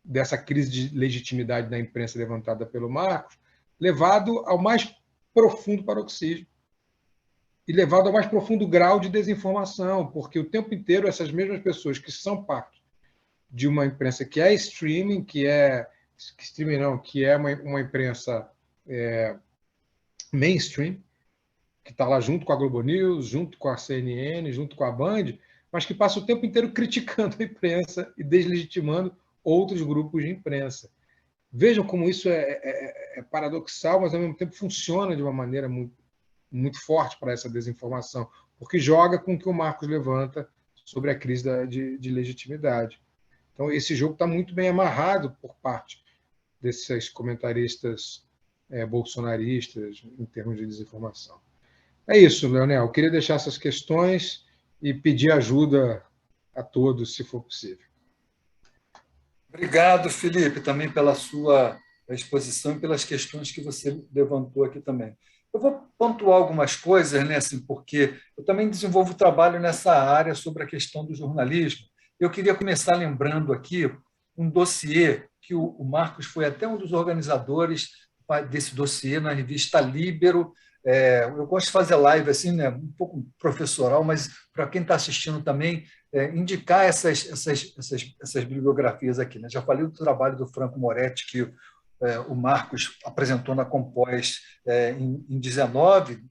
dessa crise de legitimidade da imprensa levantada pelo Marcos, levado ao mais profundo paroxismo e levado ao mais profundo grau de desinformação, porque o tempo inteiro essas mesmas pessoas que são parte de uma imprensa que é streaming, que é uma imprensa mainstream, que está lá junto com a Globo News, junto com a CNN, junto com a Band, mas que passa o tempo inteiro criticando a imprensa e deslegitimando outros grupos de imprensa. Vejam como isso é paradoxal, mas ao mesmo tempo funciona de uma maneira muito forte para essa desinformação, porque joga com o que o Marcos levanta sobre a crise de legitimidade. Então, esse jogo está muito bem amarrado por parte desses comentaristas bolsonaristas em termos de desinformação. É isso, Leonel. Eu queria deixar essas questões e pedir ajuda a todos, se for possível. Obrigado, Felipe, também pela sua exposição e pelas questões que você levantou aqui também. Eu vou pontuar algumas coisas, né, assim, porque eu também desenvolvo trabalho nessa área sobre a questão do jornalismo. Eu queria começar lembrando aqui um dossiê que o Marcos foi até um dos organizadores desse dossiê na revista Líbero. Eu gosto de fazer live assim, né, um pouco professoral, mas para quem está assistindo também, indicar essas bibliografias aqui. Né? Já falei do trabalho do Franco Moretti, que o Marcos apresentou na Compós em 19,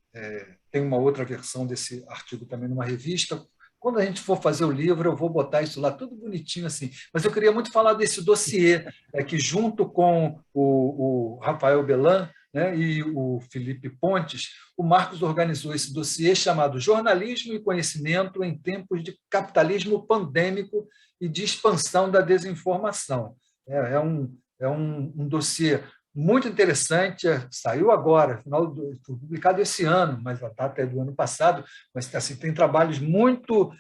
tem uma outra versão desse artigo também numa revista. Quando a gente for fazer o livro, eu vou botar isso lá tudo bonitinho assim. Mas eu queria muito falar desse dossiê, que junto com o Rafael Belan, né, e o Felipe Pontes, o Marcos organizou esse dossiê chamado Jornalismo e Conhecimento em Tempos de Capitalismo Pandêmico e de Expansão da Desinformação. É um dossiê muito interessante, saiu agora, foi publicado esse ano, mas a data é do ano passado, mas assim, tem trabalhos muito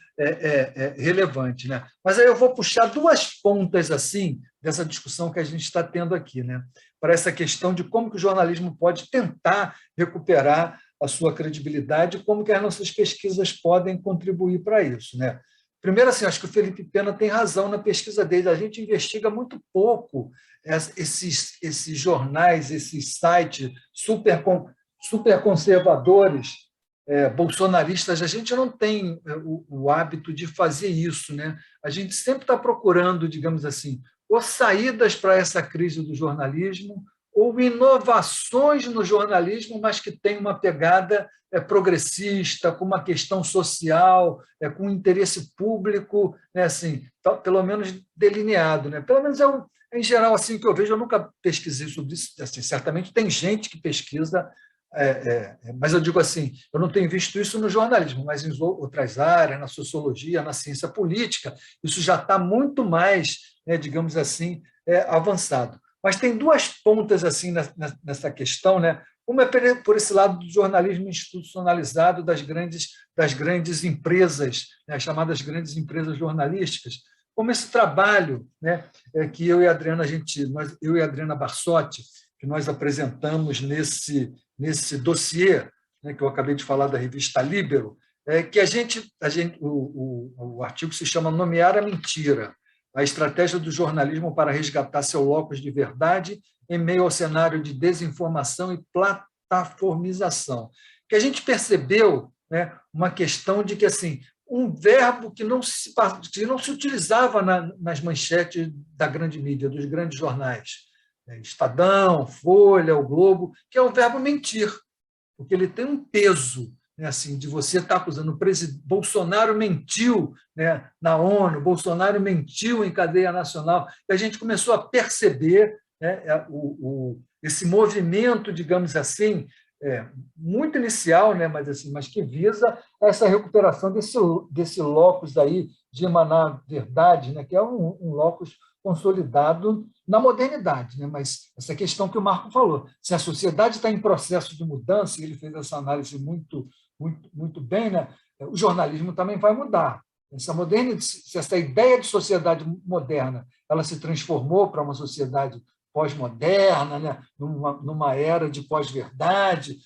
relevantes. Né? Mas aí eu vou puxar duas pontas assim dessa discussão que a gente está tendo aqui, né? Para essa questão de como que o jornalismo pode tentar recuperar a sua credibilidade e como que as nossas pesquisas podem contribuir para isso. Né? Primeiro, assim, acho que o Felipe Pena tem razão na pesquisa dele. A gente investiga muito pouco esses jornais, esses sites super conservadores, bolsonaristas. A gente não tem o hábito de fazer isso. Né? A gente sempre está procurando, digamos assim, ou saídas para essa crise do jornalismo, ou inovações no jornalismo, mas que tem uma pegada progressista, com uma questão social, com um interesse público, né, assim, pelo menos delineado. Né? Pelo menos em geral, assim que eu vejo, eu nunca pesquisei sobre isso. Assim, certamente tem gente que pesquisa, mas eu digo assim, eu não tenho visto isso no jornalismo, mas em outras áreas, na sociologia, na ciência política, isso já está muito mais, digamos assim, avançado. Mas tem duas pontas assim nessa questão, né? Uma é por esse lado do jornalismo institucionalizado das grandes empresas, né? As chamadas grandes empresas jornalísticas, como esse trabalho, né? Que eu e a Adriana Barsotti, que nós apresentamos nesse dossiê, né? Que eu acabei de falar da revista Líbero, que o artigo se chama Nomear a Mentira, a estratégia do jornalismo para resgatar seu locus de verdade em meio ao cenário de desinformação e plataformização. Que a gente percebeu, né, uma questão de que assim, um verbo que não se utilizava nas manchetes da grande mídia, dos grandes jornais, Estadão, Folha, o Globo, que é o verbo mentir, porque ele tem um peso, né, assim, de você estar acusando o presidente. Bolsonaro mentiu, né, na ONU, Bolsonaro mentiu em cadeia nacional, e a gente começou a perceber, né, esse movimento, digamos assim, muito inicial, né, mas que visa essa recuperação desse locus aí de emanar verdade, né, que é um locus consolidado na modernidade, né, mas essa questão que o Marco falou, se a sociedade está em processo de mudança, e ele fez essa análise muito bem, né, o jornalismo também vai mudar. Se essa ideia de sociedade moderna ela se transformou para uma sociedade pós-moderna, né, numa era de pós-verdade,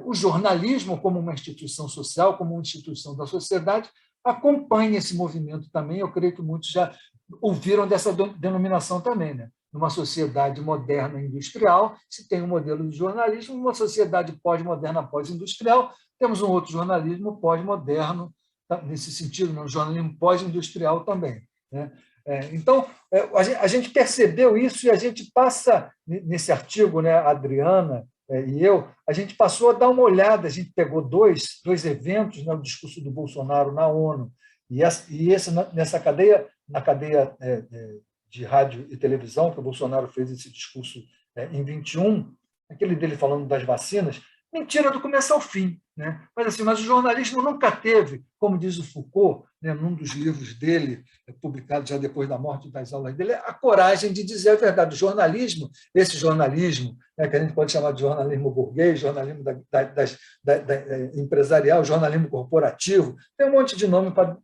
o jornalismo, como uma instituição social, como uma instituição da sociedade, acompanha esse movimento também. Eu creio que muitos já ouviram dessa denominação também, né? Numa sociedade moderna industrial, se tem um modelo de jornalismo, numa sociedade pós-moderna pós-industrial, temos um outro jornalismo pós-moderno, nesse sentido, um jornalismo pós-industrial também, né? Então, a gente percebeu isso e a gente passa, nesse artigo, né, a Adriana e eu, a gente passou a dar uma olhada, a gente pegou dois eventos, né, o discurso do Bolsonaro na ONU e esse nessa cadeia, na cadeia de rádio e televisão, que o Bolsonaro fez esse discurso em 21, aquele dele falando das vacinas, mentira do começo ao fim, né? Mas o jornalismo nunca teve, como diz o Foucault, né, num dos livros dele, publicado já depois da morte das aulas dele, a coragem de dizer a verdade. O jornalismo, esse jornalismo, né, que a gente pode chamar de jornalismo burguês, jornalismo empresarial, jornalismo corporativo, tem um monte de nome para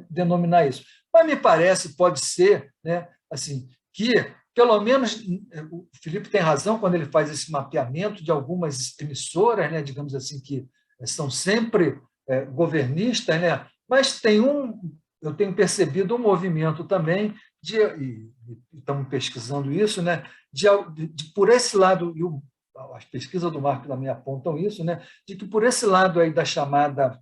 denominar isso. Mas me parece, pode ser, né, assim, que pelo menos o Felipe tem razão quando ele faz esse mapeamento de algumas emissoras, né, digamos assim, que são sempre governistas, né, mas eu tenho percebido um movimento também, e estamos pesquisando isso, né, por esse lado, e as pesquisas do Marco também apontam isso, né, de que por esse lado aí da chamada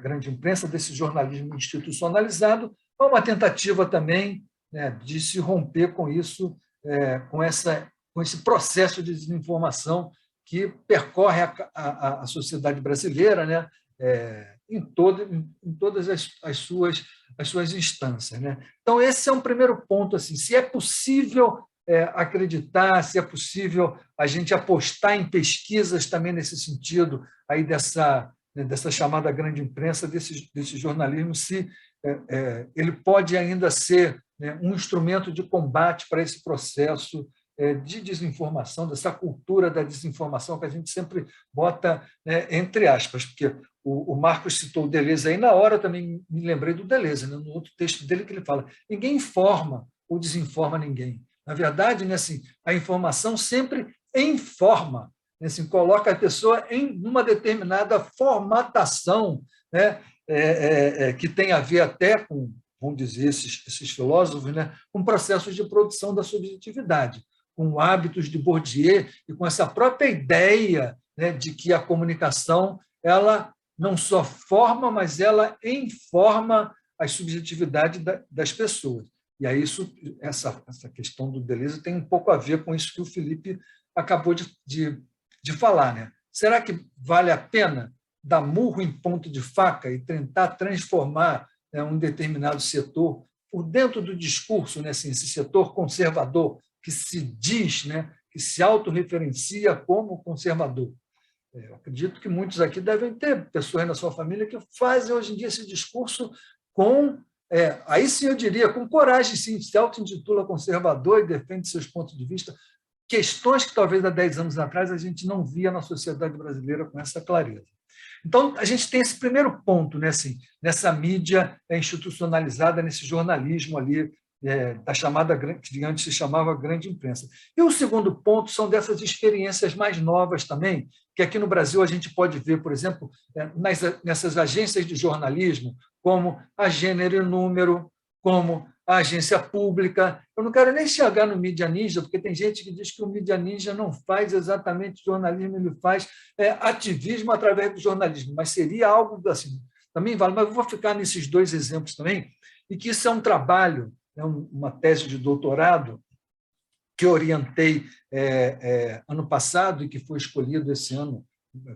grande imprensa, desse jornalismo institucionalizado, há uma tentativa também, né, de se romper com isso, com esse processo de desinformação que percorre a sociedade brasileira, né, em todas as suas instâncias, né? Então, esse é um primeiro ponto. Assim, se é possível acreditar, se é possível a gente apostar em pesquisas também nesse sentido, aí dessa chamada grande imprensa, desse jornalismo, se ele pode ainda ser, né, um instrumento de combate para esse processo de desinformação, dessa cultura da desinformação que a gente sempre bota, né, entre aspas, porque o Marcos citou o Deleuze aí, na hora também me lembrei do Deleuze, né, no outro texto dele que ele fala, ninguém informa ou desinforma ninguém. Na verdade, né, assim, a informação sempre informa, né, assim, coloca a pessoa em uma determinada formatação, né, que tem a ver até com, vamos dizer, esses filósofos, né, com processos de produção da subjetividade, com hábitos de Bourdieu e com essa própria ideia, né, de que a comunicação ela não só forma, mas ela informa a subjetividade das pessoas. E aí essa questão do Deleuze tem um pouco a ver com isso que o Felipe acabou de falar, né? Será que vale a pena dar murro em ponto de faca e tentar transformar, né, um determinado setor por dentro do discurso, né, assim, esse setor conservador que se diz, né, que se autorreferencia como conservador? Eu acredito que muitos aqui devem ter pessoas na sua família que fazem hoje em dia esse discurso com, aí sim eu diria, com coragem, sim, se auto-intitula conservador e defende seus pontos de vista, questões que talvez há 10 anos atrás a gente não via na sociedade brasileira com essa clareza. Então, a gente tem esse primeiro ponto, né, assim, nessa mídia institucionalizada, nesse jornalismo ali, da chamada, que antes se chamava grande imprensa. E o segundo ponto são dessas experiências mais novas também, que aqui no Brasil a gente pode ver, por exemplo, nessas agências de jornalismo, como a Gênero e Número, como a agência pública. Eu não quero nem chegar no Mídia Ninja, porque tem gente que diz que o Mídia Ninja não faz exatamente jornalismo, ele faz ativismo através do jornalismo, mas seria algo assim, também vale. Mas eu vou ficar nesses dois exemplos também, e que isso é um trabalho, uma tese de doutorado que eu orientei ano passado e que foi escolhido esse ano,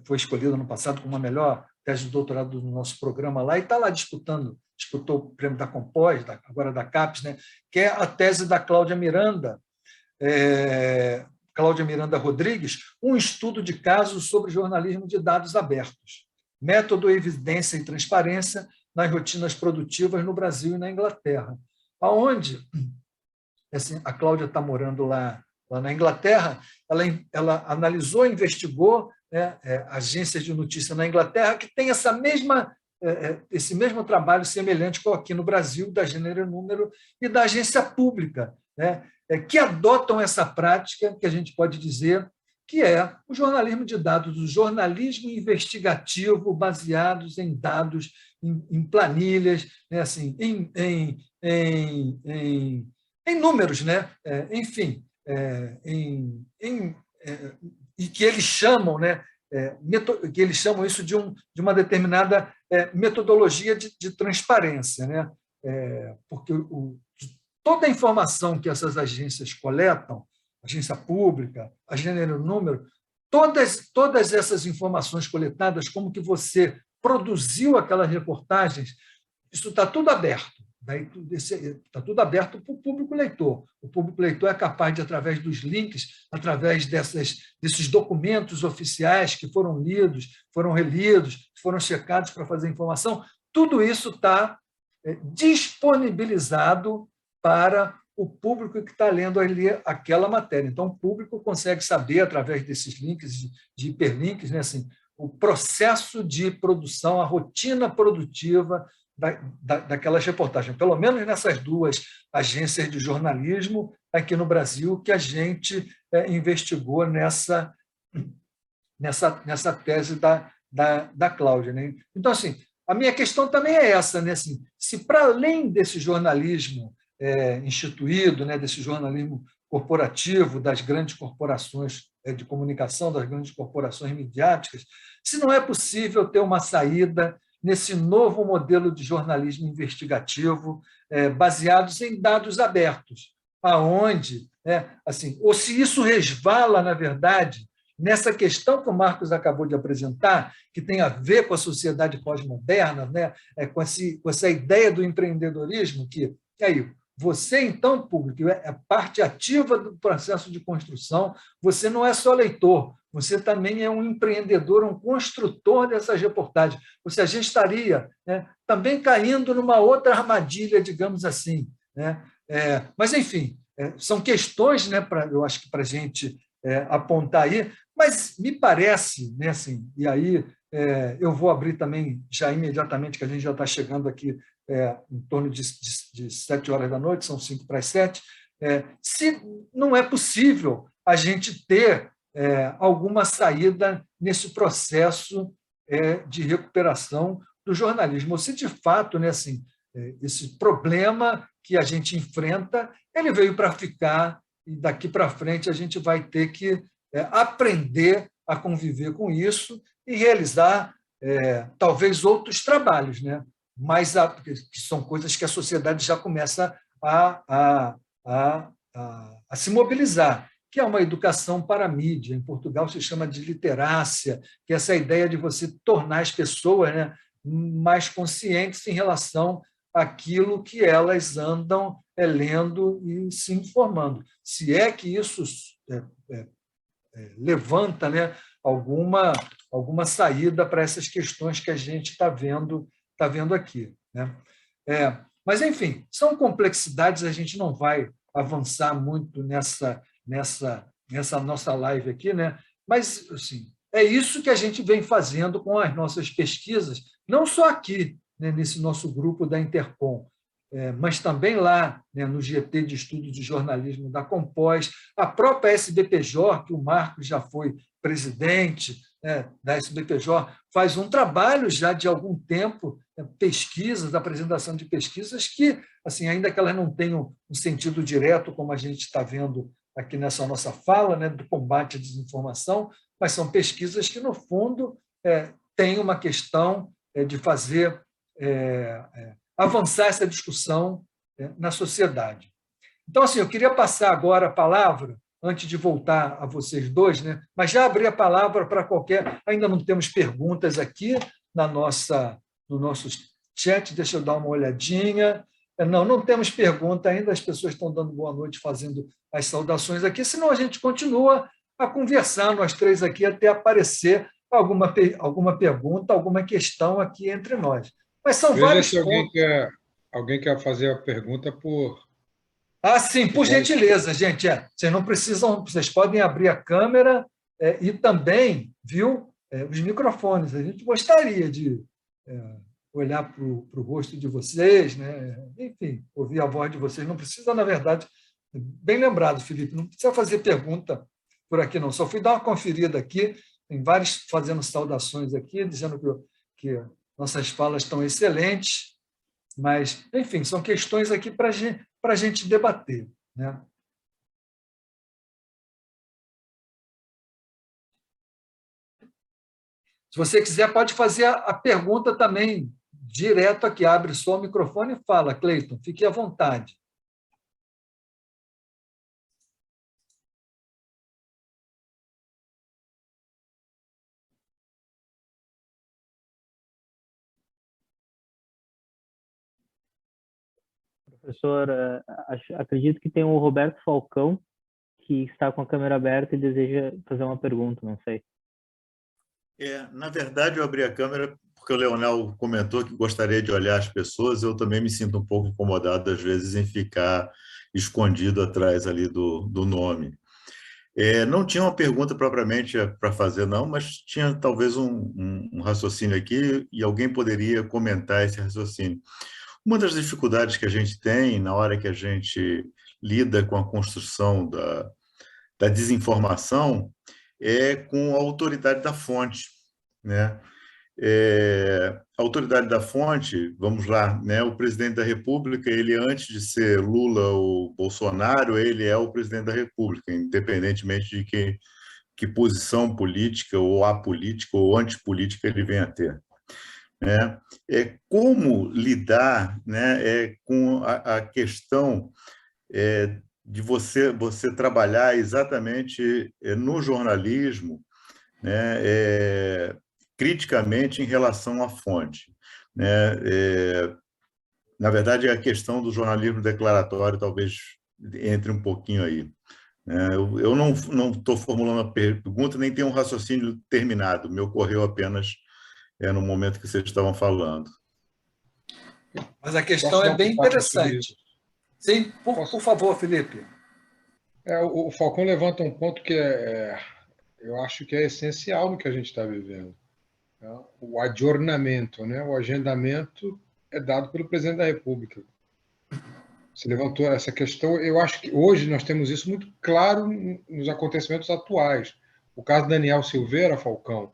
foi escolhido ano passado como a melhor tese de doutorado do nosso programa lá, e está lá disputou o prêmio da Compós, agora da CAPES, né, que é a tese da Cláudia Miranda, Cláudia Miranda Rodrigues, um estudo de casos sobre jornalismo de dados abertos, método, evidência e transparência nas rotinas produtivas no Brasil e na Inglaterra, aonde assim, a Cláudia está morando lá na Inglaterra, ela analisou, investigou, né, agências de notícia na Inglaterra que tem esse mesmo trabalho semelhante com aqui no Brasil, da Gênero e Número e da agência pública, né, que adotam essa prática que a gente pode dizer que é o jornalismo de dados, o jornalismo investigativo baseados em dados, em planilhas, né, assim, em números, né? Enfim, e que eles chamam, né? Que eles chamam isso de uma determinada metodologia de transparência, né? Porque toda a informação que essas agências coletam, agência pública, a Gênero e Número, todas essas informações coletadas, como que você produziu aquelas reportagens, isso está tudo aberto. Está tudo aberto para o público leitor. O público leitor é capaz de, através dos links, através desses documentos oficiais que foram lidos, foram relidos, foram checados para fazer informação, tudo isso está disponibilizado para o público que está lendo ali aquela matéria. Então, o público consegue saber, através desses links, de hiperlinks, né, assim, o processo de produção, a rotina produtiva daquelas reportagens, pelo menos nessas duas agências de jornalismo aqui no Brasil que a gente investigou nessa tese da Cláudia, né? Então, assim, a minha questão também é essa, né? Assim, se para além desse jornalismo instituído, né, desse jornalismo corporativo, das grandes corporações de comunicação, das grandes corporações midiáticas, se não é possível ter uma saída nesse novo modelo de jornalismo investigativo baseados em dados abertos, aonde, assim, ou se isso resvala, na verdade, nessa questão que o Marcos acabou de apresentar, que tem a ver com a sociedade pós-moderna, né, com essa ideia do empreendedorismo, que aí você, então, público, é parte ativa do processo de construção, você não é só leitor, você também é um empreendedor, um construtor dessas reportagens. Ou seja, a gente estaria, né, também caindo numa outra armadilha, digamos assim, né? Mas, enfim, são questões, né, eu acho que para a gente apontar aí, mas me parece, né, assim, e aí eu vou abrir também já imediatamente, que a gente já está chegando aqui em torno de 7 horas da noite, são 5 para as 7, se não é possível a gente ter alguma saída nesse processo de recuperação do jornalismo. Ou se, de fato, né, assim, esse problema que a gente enfrenta, ele veio para ficar e daqui para frente a gente vai ter que aprender a conviver com isso e realizar talvez outros trabalhos, né? Mas que são coisas que a sociedade já começa a se mobilizar, que é uma educação para a mídia. Em Portugal se chama de literácia, que é essa ideia de você tornar as pessoas, né, mais conscientes em relação àquilo que elas andam lendo e se informando. Se é que isso levanta, né, alguma saída para essas questões que a gente está vendo aqui, né? Mas, enfim, são complexidades, a gente não vai avançar muito nessa nossa live aqui, né? Mas, assim, é isso que a gente vem fazendo com as nossas pesquisas, não só aqui, né, nesse nosso grupo da Intercom, mas também lá, né, no GT de Estudos de Jornalismo da Compós, a própria SBPJ, que o Marcos já foi presidente, né, da SBPJ, faz um trabalho já de algum tempo, pesquisas, apresentação de pesquisas que, assim, ainda que elas não tenham um sentido direto, como a gente está vendo aqui nessa nossa fala, né, do combate à desinformação, mas são pesquisas que, no fundo, têm uma questão de fazer avançar essa discussão na sociedade. Então, assim, eu queria passar agora a palavra, antes de voltar a vocês dois, né? Mas já abri a palavra para qualquer... Ainda não temos perguntas aqui no nosso chat, deixa eu dar uma olhadinha. Não temos pergunta ainda, as pessoas estão dando boa noite, fazendo as saudações aqui, senão a gente continua a conversar, nós três aqui, até aparecer alguma pergunta, alguma questão aqui entre nós. Mas são Veja vários se pontos. alguém quer fazer a pergunta por... Ah, sim, por gentileza, gente. Vocês não precisam, vocês podem abrir a câmera e também, viu, os microfones. A gente gostaria de olhar para o rosto de vocês, né? Enfim, ouvir a voz de vocês. Não precisa, na verdade, bem lembrado, Felipe, não precisa fazer pergunta por aqui, não. Só fui dar uma conferida aqui, tem vários fazendo saudações aqui, dizendo que nossas falas estão excelentes, mas, enfim, são questões aqui para a gente debater, né? Se você quiser, pode fazer a pergunta também direto aqui. Abre só o microfone e fala, Cleiton, fique à vontade. Professor, acredito que tem o Roberto Falcão, que está com a câmera aberta e deseja fazer uma pergunta, não sei. Na verdade, eu abri a câmera porque o Leonel comentou que gostaria de olhar as pessoas. Eu também me sinto um pouco incomodado, às vezes, em ficar escondido atrás ali do nome. Não tinha uma pergunta propriamente para fazer, não, mas tinha talvez um raciocínio aqui e alguém poderia comentar esse raciocínio. Uma das dificuldades que a gente tem na hora que a gente lida com a construção da desinformação é com a autoridade da fonte, né? A autoridade da fonte, vamos lá, né? O presidente da República, ele antes de ser Lula ou Bolsonaro, ele é o presidente da República, independentemente de que posição política ou apolítica ou antipolítica ele venha a ter. Como lidar, né, com a questão de você trabalhar exatamente no jornalismo, né, criticamente em relação à fonte, né? Na verdade, a questão do jornalismo declaratório talvez entre um pouquinho aí. Eu não estou formulando a pergunta, nem tenho um raciocínio terminado, me ocorreu apenas no momento que vocês estavam falando. Mas a questão é bem interessante. Sim, por favor, Felipe. O Falcão levanta um ponto que eu acho que é essencial no que a gente está vivendo. O adjornamento, né? O agendamento é dado pelo presidente da República. Você levantou essa questão. Eu acho que hoje nós temos isso muito claro nos acontecimentos atuais. O caso Daniel Silveira, Falcão,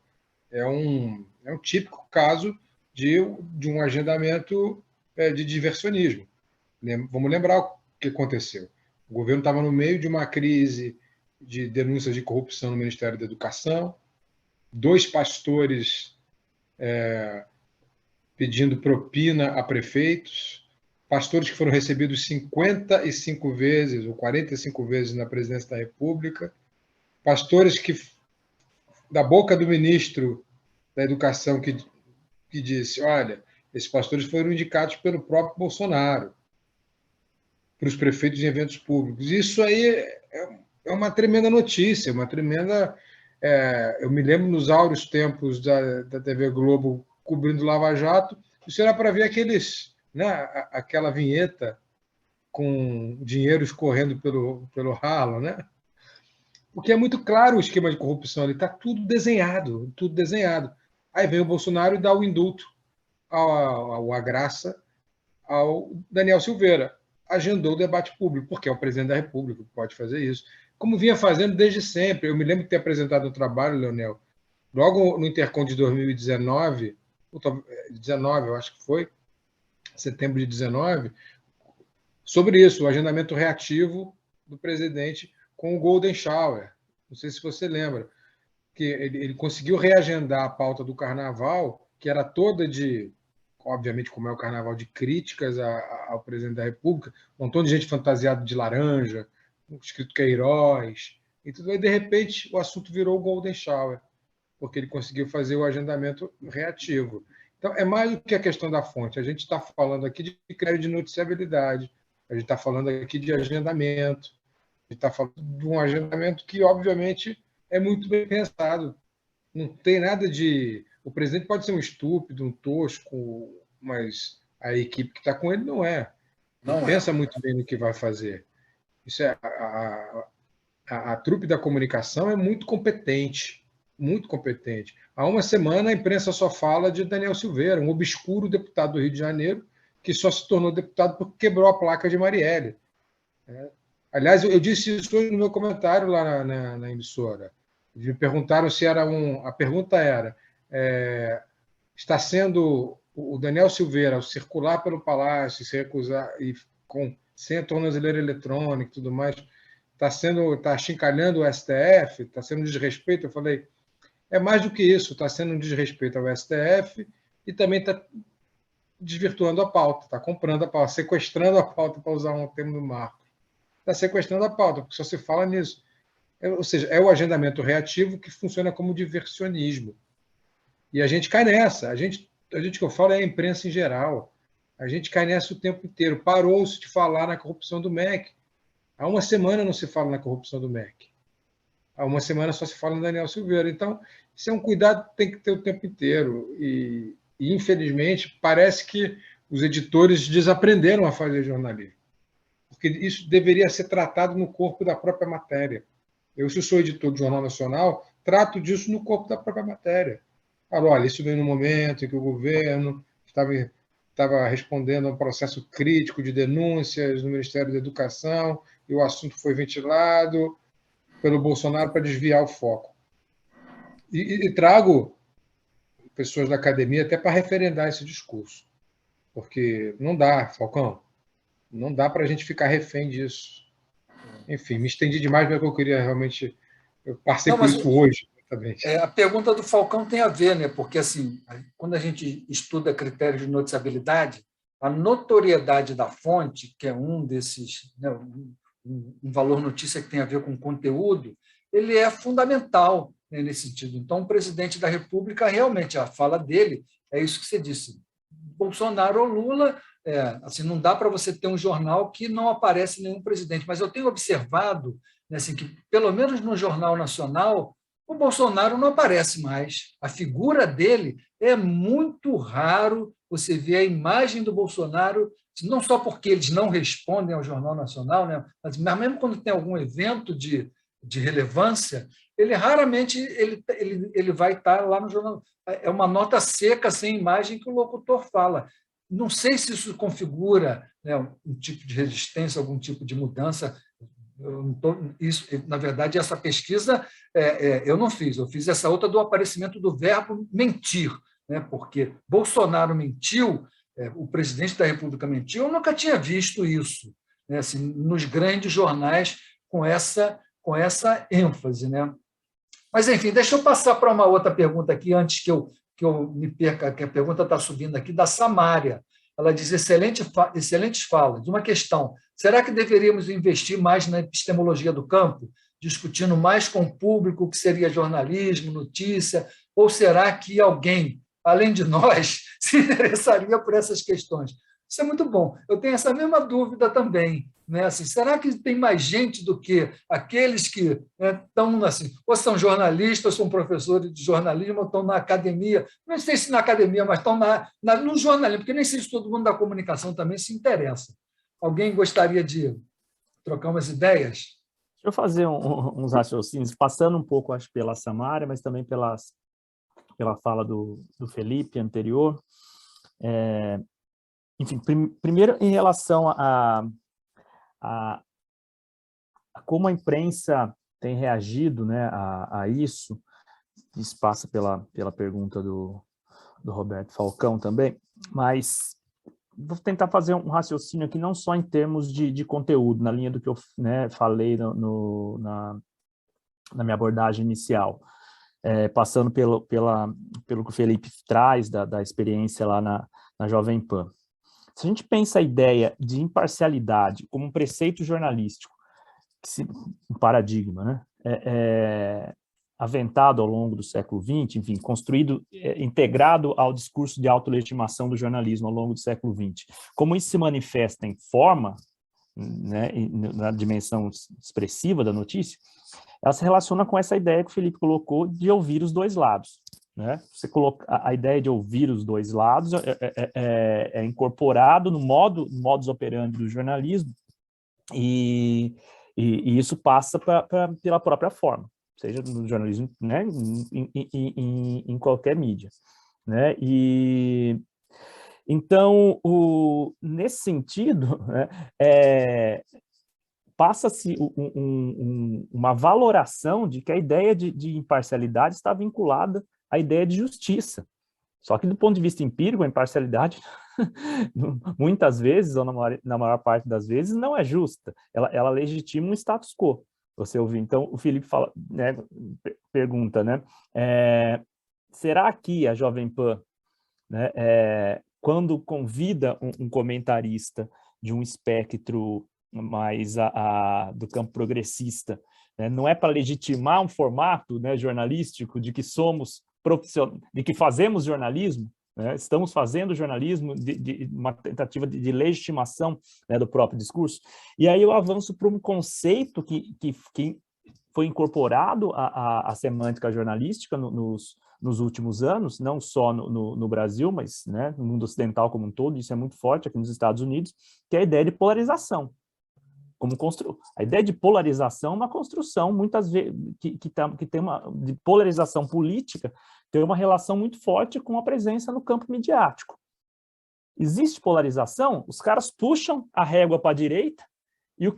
é um típico caso de um agendamento de diversionismo. Vamos lembrar o que aconteceu. O governo estava no meio de uma crise de denúncias de corrupção no Ministério da Educação, 2 pastores pedindo propina a prefeitos, pastores que foram recebidos 55 vezes ou 45 vezes na presidência da República, pastores que, da boca do ministro da Educação, que disse, olha, esses pastores foram indicados pelo próprio Bolsonaro para os prefeitos em eventos públicos. Isso aí é uma tremenda notícia, uma tremenda... eu me lembro nos áureos tempos da TV Globo cobrindo Lava Jato, isso era para ver aquela vinheta com dinheiro escorrendo pelo ralo, né? Porque é muito claro o esquema de corrupção, ali está tudo desenhado, tudo desenhado. Aí vem o Bolsonaro e dá o indulto, a graça ao Daniel Silveira. Agendou o debate público, porque é o presidente da República que pode fazer isso. Como vinha fazendo desde sempre. Eu me lembro de ter apresentado um trabalho, Leonel, logo no Intercom de 2019, eu acho que foi, setembro de 19, sobre isso, o agendamento reativo do presidente com o Golden Shower. Não sei se você lembra, que ele conseguiu reagendar a pauta do Carnaval, que era toda de, obviamente, como é o Carnaval, de críticas ao presidente da República, um montão de gente fantasiada de laranja, escrito Queiroz, e tudo aí, de repente, o assunto virou o Golden Shower, porque ele conseguiu fazer o agendamento reativo. Então, é mais do que a questão da fonte. A gente está falando aqui de critério de noticiabilidade, a gente está falando aqui de agendamento. está falando de um agendamento que, obviamente, é muito bem pensado. Não tem nada de... O presidente pode ser um estúpido, um tosco, mas a equipe que está com ele não é. Não pensa muito bem no que vai fazer. Isso é a trupe da comunicação é muito competente, muito competente. Há uma semana a imprensa só fala de Daniel Silveira, um obscuro deputado do Rio de Janeiro, que só se tornou deputado porque quebrou a placa de Marielle. Aliás, eu disse isso hoje no meu comentário lá na emissora. Me perguntaram se era a pergunta era: está sendo o Daniel Silveira, ao circular pelo Palácio, se recusar, sem a tornozeleira eletrônica e tudo mais, está achincalhando o STF, está sendo um desrespeito? Eu falei, é mais do que isso, está sendo um desrespeito ao STF e também está desvirtuando a pauta, está comprando a pauta, sequestrando a pauta, para usar um termo do Marco. Está sequestrando a pauta, porque só se fala nisso. Ou seja, é o agendamento reativo que funciona como diversionismo. E a gente cai nessa. A gente que eu falo é a imprensa em geral. A gente cai nessa o tempo inteiro. Parou-se de falar na corrupção do MEC. Há uma semana não se fala na corrupção do MEC. Há uma semana só se fala no Daniel Silveira. Então, isso é um cuidado que tem que ter o tempo inteiro. E infelizmente, parece que os editores desaprenderam a fazer jornalismo. Porque isso deveria ser tratado no corpo da própria matéria. Eu, se sou editor do Jornal Nacional, trato disso no corpo da própria matéria. Falo, olha, isso veio no momento em que o governo estava respondendo a um processo crítico de denúncias no Ministério da Educação e o assunto foi ventilado pelo Bolsonaro para desviar o foco. E trago pessoas da academia até para referendar esse discurso. Porque não dá, Falcão, não dá para a gente ficar refém disso. Enfim, me estendi demais, mas eu queria realmente... Eu passei por isso hoje. A pergunta do Falcão tem a ver, né? Porque assim, quando a gente estuda critérios de noticiabilidade, a notoriedade da fonte, que é um desses, né, um valor notícia que tem a ver com conteúdo, ele é fundamental, né, nesse sentido. Então, o presidente da República, realmente, a fala dele é isso que você disse. Bolsonaro ou Lula, assim, não dá para você ter um jornal que não aparece nenhum presidente. Mas eu tenho observado, né, assim, que, pelo menos no Jornal Nacional, o Bolsonaro não aparece mais. A figura dele é muito raro você ver a imagem do Bolsonaro, não só porque eles não respondem ao Jornal Nacional, né? Mas mesmo quando tem algum evento de relevância, ele raramente ele vai estar lá no jornal. É uma nota seca, sem imagem, que o locutor fala. Não sei se isso configura, né, um tipo de resistência, algum tipo de mudança. Isso, na verdade, essa pesquisa eu não fiz. Eu fiz essa outra do aparecimento do verbo mentir, né? Porque Bolsonaro mentiu, o presidente da República mentiu. Eu nunca tinha visto isso, né, assim, nos grandes jornais com essa ênfase, né? Mas, enfim, deixa eu passar para uma outra pergunta aqui, antes que eu me perca, que a pergunta está subindo aqui, da Samária. Ela diz, excelentes falas. Uma questão, será que deveríamos investir mais na epistemologia do campo, discutindo mais com o público o que seria jornalismo, notícia, ou será que alguém, além de nós, se interessaria por essas questões? Isso é muito bom. Eu tenho essa mesma dúvida também, né? Assim, será que tem mais gente do que aqueles que estão, assim, ou são jornalistas, ou são professores de jornalismo, ou estão na academia, não sei se na academia, mas estão no jornalismo, porque nem sei se todo mundo da comunicação também se interessa. Alguém gostaria de trocar umas ideias? Deixa eu fazer uns raciocínios, passando um pouco, acho, pela Samária, mas também pela fala do Felipe anterior. Enfim, primeiro, em relação a como a imprensa tem reagido, né, a isso, isso passa pela pergunta do Roberto Falcão também, mas vou tentar fazer um raciocínio aqui não só em termos de conteúdo, na linha do que eu, né, falei na minha abordagem inicial, passando pelo que o Felipe traz da experiência lá na Jovem Pan. Se a gente pensa a ideia de imparcialidade como um preceito jornalístico, um paradigma, né, aventado ao longo do século XX, enfim, construído, integrado ao discurso de autolegitimação do jornalismo ao longo do século XX, como isso se manifesta em forma, né, na dimensão expressiva da notícia, ela se relaciona com essa ideia que o Felipe colocou de ouvir os dois lados. Né? Você coloca a ideia de ouvir os dois lados é incorporado no modus operandi do jornalismo, e isso passa pela própria forma, seja no jornalismo, né, em qualquer mídia. Né? E então, nesse sentido, né, passa-se uma valoração de que a ideia de imparcialidade está vinculada à ideia de justiça. Só que, do ponto de vista empírico, a imparcialidade, muitas vezes, ou na maior parte das vezes, não é justa. Ela legitima um status quo. Você ouviu? Então, o Felipe fala, né, pergunta, né, será que a Jovem Pan, né, quando convida um comentarista de um espectro mais do campo progressista, né, não é para legitimar um formato, né, jornalístico de que somos profissionais, de que fazemos jornalismo, né, estamos fazendo jornalismo, uma tentativa de legitimação, né, do próprio discurso? E aí eu avanço para um conceito que foi incorporado à semântica jornalística nos últimos anos, não só no Brasil, mas, né, no mundo ocidental como um todo. Isso é muito forte aqui nos Estados Unidos, que é a ideia de polarização. A ideia de polarização é uma construção, muitas vezes, que tem de polarização política, tem uma relação muito forte com a presença no campo midiático. Existe polarização, os caras puxam a régua para a direita, e o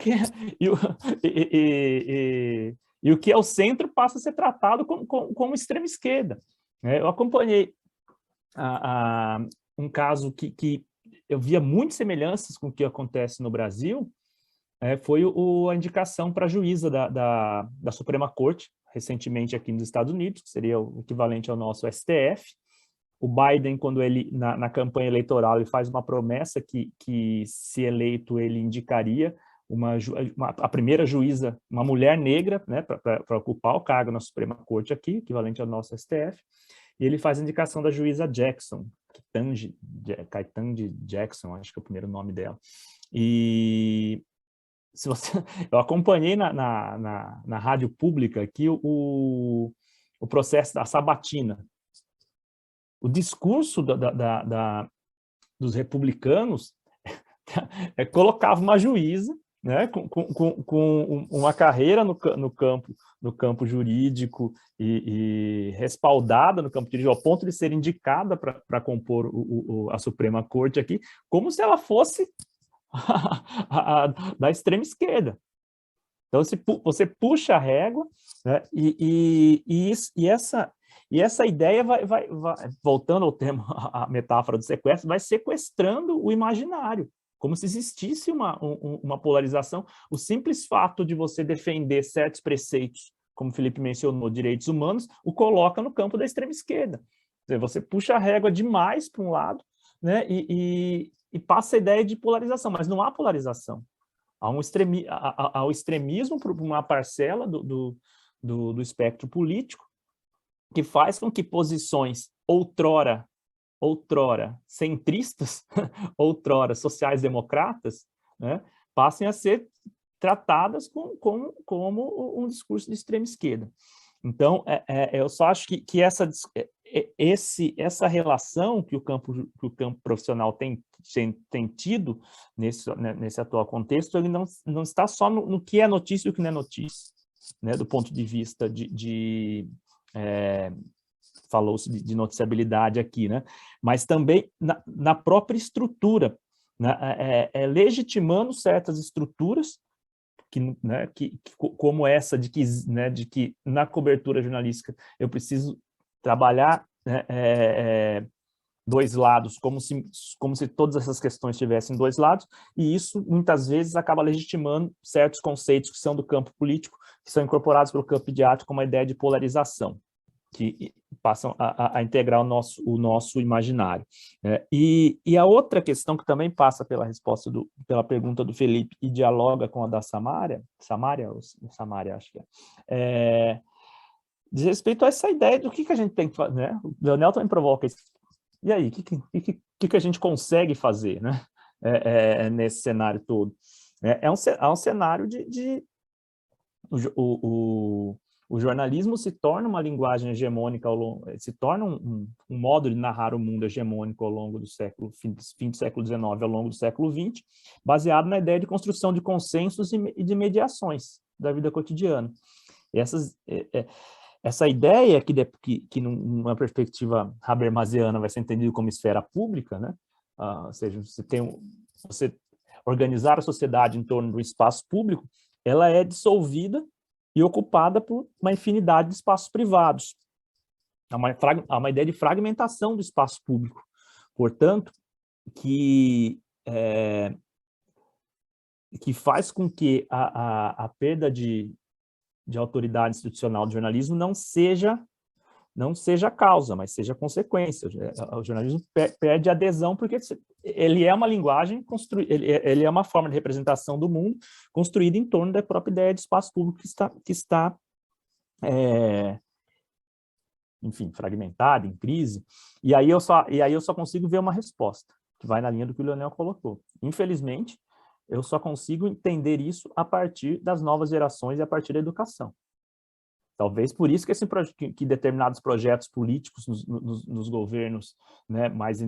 que é o centro passa a ser tratado como extrema esquerda. Eu acompanhei um caso que eu via muitas semelhanças com o que acontece no Brasil, foi a indicação para a juíza da Suprema Corte, recentemente aqui nos Estados Unidos, que seria o equivalente ao nosso STF. O Biden, quando ele, na campanha eleitoral, ele faz uma promessa que se eleito, ele indicaria a primeira juíza, uma mulher negra, né, para ocupar o cargo na Suprema Corte aqui, equivalente ao nosso STF, e ele faz a indicação da juíza Jackson, Ketanji Jackson, acho que é o primeiro nome dela. E eu acompanhei na rádio pública aqui o processo da sabatina. O discurso dos republicanos colocava uma juíza, né, com uma carreira no campo jurídico e respaldada no campo jurídico, ao ponto de ser indicada para compor a Suprema Corte aqui, como se ela fosse da extrema esquerda. Então, você puxa a régua, né, e essa ideia vai, voltando ao tema, a metáfora do sequestro, vai sequestrando o imaginário, como se existisse uma polarização. O simples fato de você defender certos preceitos, como o Felipe mencionou, direitos humanos, o coloca no campo da extrema esquerda. Você puxa a régua demais para um lado, né, e passa a ideia de polarização, mas não há polarização. Há o extremismo para uma parcela do espectro político, que faz com que posições outrora centristas, outrora sociais-democratas, né, passem a ser tratadas como um discurso de extrema esquerda. Então, eu só acho que essa relação que o campo profissional tem tido nesse atual contexto, ele não está só no que é notícia e o que não é notícia, né, do ponto de vista falou-se de noticiabilidade aqui, né, mas também na própria estrutura, né, legitimando certas estruturas, como essa de que na cobertura jornalística eu preciso trabalhar, né, dois lados, como se todas essas questões tivessem dois lados, e isso muitas vezes acaba legitimando certos conceitos que são do campo político, que são incorporados pelo campo midiático como a ideia de polarização, que passam a integrar o nosso imaginário. E a outra questão que também passa pela pergunta do Felipe e dialoga com a da Samária, acho que diz respeito a essa ideia do que a gente tem que fazer, né? O Leonel também provoca isso. E aí, o que a gente consegue fazer, né, nesse cenário todo? É um cenário o jornalismo se torna uma linguagem hegemônica, se torna um modo de narrar o mundo hegemônico ao longo do fim do século XIX, ao longo do século XX, baseado na ideia de construção de consensos e de mediações da vida cotidiana. Essa ideia que numa perspectiva habermasiana vai ser entendida como esfera pública, né? Ou seja, você organizar a sociedade em torno do espaço público, ela é dissolvida e ocupada por uma infinidade de espaços privados. Há uma ideia de fragmentação do espaço público. Portanto, que faz com que a perda de autoridade institucional do jornalismo não seja a causa, mas seja a consequência. O jornalismo perde adesão porque ele é uma linguagem, ele é uma forma de representação do mundo construída em torno da própria ideia de espaço público que está enfim, fragmentada, em crise. E aí eu só consigo ver uma resposta, que vai na linha do que o Leonel colocou. Infelizmente, eu só consigo entender isso a partir das novas gerações e a partir da educação. Talvez por isso que determinados projetos políticos nos governos, né, mais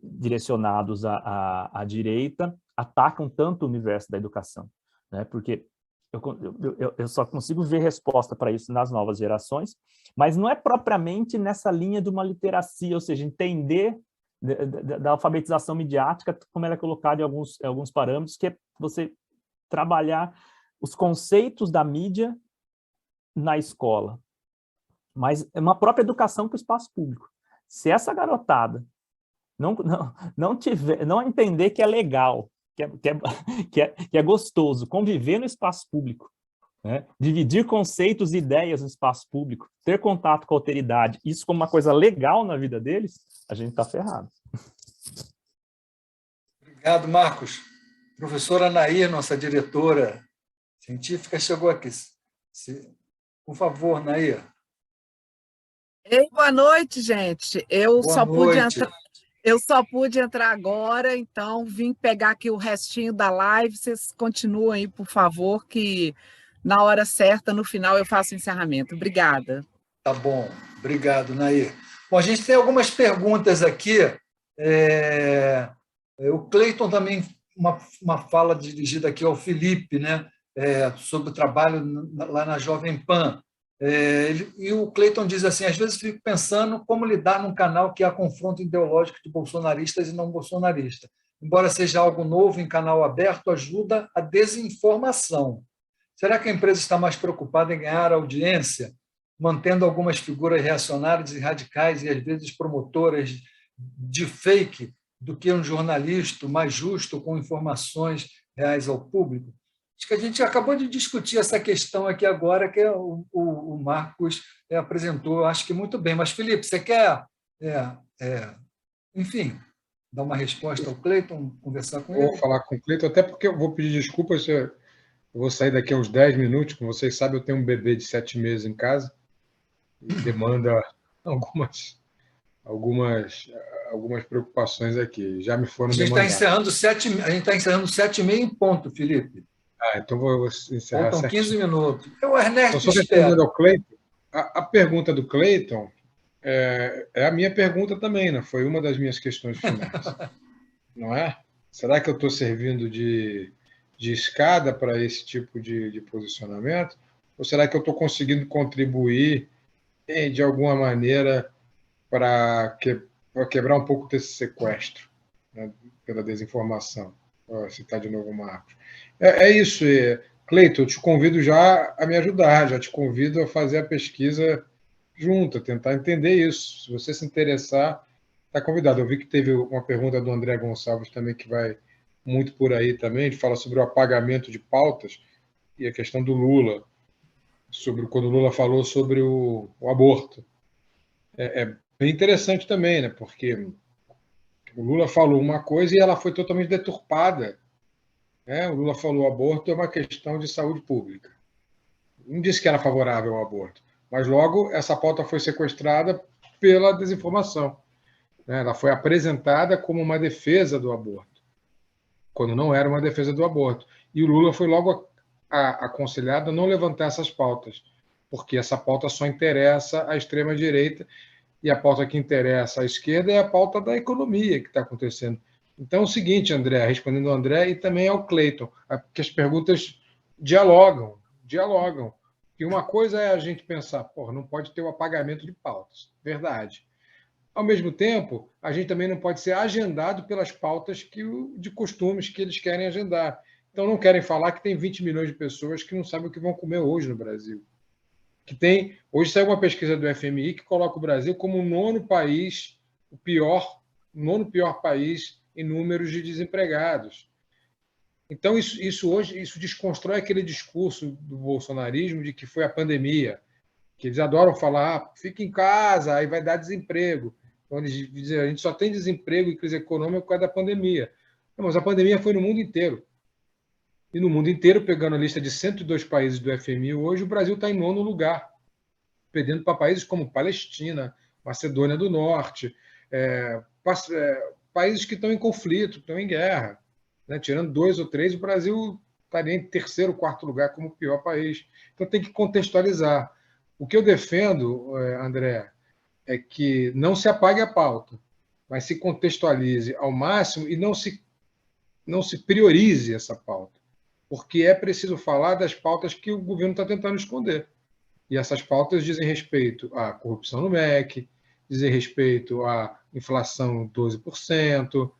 direcionados à direita atacam tanto o universo da educação, né? Porque eu só consigo ver resposta para isso nas novas gerações, mas não é propriamente nessa linha de uma literacia, ou seja, entender da alfabetização midiática, como ela é colocada em alguns parâmetros, que é você trabalhar os conceitos da mídia na escola, mas é uma própria educação para o espaço público. Se essa garotada não entender que é legal, que é gostoso conviver no espaço público, né? Dividir conceitos e ideias no espaço público, ter contato com a alteridade, isso como uma coisa legal na vida deles, a gente está ferrado. Obrigado, Marcos. Professora Nair, nossa diretora científica, chegou aqui. Por favor, Nair. Ei, boa noite, gente. Eu só pude entrar agora, então vim pegar aqui o restinho da live. Vocês continuem aí, por favor, que na hora certa, no final, eu faço o encerramento. Obrigada. Tá bom. Obrigado, Nair. Bom, a gente tem algumas perguntas aqui. O Cleiton também, uma fala dirigida aqui ao Felipe, né? Sobre o trabalho lá na Jovem Pan. E o Cleiton diz assim, às vezes fico pensando como lidar num canal que há confronto ideológico de bolsonaristas e não bolsonaristas. Embora seja algo novo em canal aberto, ajuda a desinformação. Será que a empresa está mais preocupada em ganhar audiência, mantendo algumas figuras reacionárias e radicais e às vezes promotoras de fake, do que um jornalista mais justo com informações reais ao público? Acho que a gente acabou de discutir essa questão aqui agora, que o Marcos apresentou, acho que muito bem. Mas, Felipe, você quer, enfim, dar uma resposta ao Cleiton, conversar com ele? Vou falar com o Cleiton, até porque eu vou pedir desculpas, eu vou sair daqui a uns 10 minutos. Como vocês sabem, eu tenho um bebê de 7 meses em casa e demanda algumas preocupações aqui. Já me foram demandadas. A gente está encerrando 7h30 em ponto, Felipe. Então vou encerrar. Faltam 15 minutos. O Ernesto só respondendo ao Cleiton, a pergunta do Cleiton é a minha pergunta também, né? Foi uma das minhas questões finais. Não é? Será que eu estou servindo de escada para esse tipo de posicionamento? Ou será que eu estou conseguindo contribuir de alguma maneira para quebrar um pouco desse sequestro, né, pela desinformação? Vou citar de novo o Marcos. É isso, Cleiton, eu te convido já a me ajudar, já te convido a fazer a pesquisa junto, a tentar entender isso. Se você se interessar, está convidado. Eu vi que teve uma pergunta do André Gonçalves também, que vai muito por aí também, ele fala sobre o apagamento de pautas e a questão do Lula, quando o Lula falou sobre o aborto. É bem interessante também, né? Porque o Lula falou uma coisa e ela foi totalmente deturpada. O Lula falou que o aborto é uma questão de saúde pública. Não disse que era favorável ao aborto, mas logo essa pauta foi sequestrada pela desinformação. Ela foi apresentada como uma defesa do aborto. quando não era uma defesa do aborto. E o Lula foi logo aconselhado a não levantar essas pautas, porque essa pauta só interessa à extrema-direita, e a pauta que interessa à esquerda é a pauta da economia que está acontecendo. Então é o seguinte, André, respondendo ao André e também ao Cleiton, que as perguntas dialogam. E uma coisa é a gente pensar, não pode ter o apagamento de pautas, verdade. Ao mesmo tempo, a gente também não pode ser agendado pelas pautas de costumes que eles querem agendar. Então, não querem falar que tem 20 milhões de pessoas que não sabem o que vão comer hoje no Brasil. Hoje saiu uma pesquisa do FMI que coloca o Brasil como o nono pior país em números de desempregados. Então, isso desconstrói aquele discurso do bolsonarismo de que foi a pandemia, que eles adoram falar, fica em casa, aí vai dar desemprego. Então, eles dizem, a gente só tem desemprego e crise econômica por causa da pandemia. Não, mas a pandemia foi no mundo inteiro. E no mundo inteiro, pegando a lista de 102 países do FMI, hoje o Brasil está em 9º lugar, perdendo para países como Palestina, Macedônia do Norte, países que estão em conflito, estão em guerra. Né? Tirando 2 ou 3, o Brasil estaria em 3º, 4º lugar como o pior país. Então tem que contextualizar. O que eu defendo, André, é que não se apague a pauta, mas se contextualize ao máximo e não se priorize essa pauta, porque é preciso falar das pautas que o governo está tentando esconder. E essas pautas dizem respeito à corrupção no MEC, dizem respeito à inflação 12%,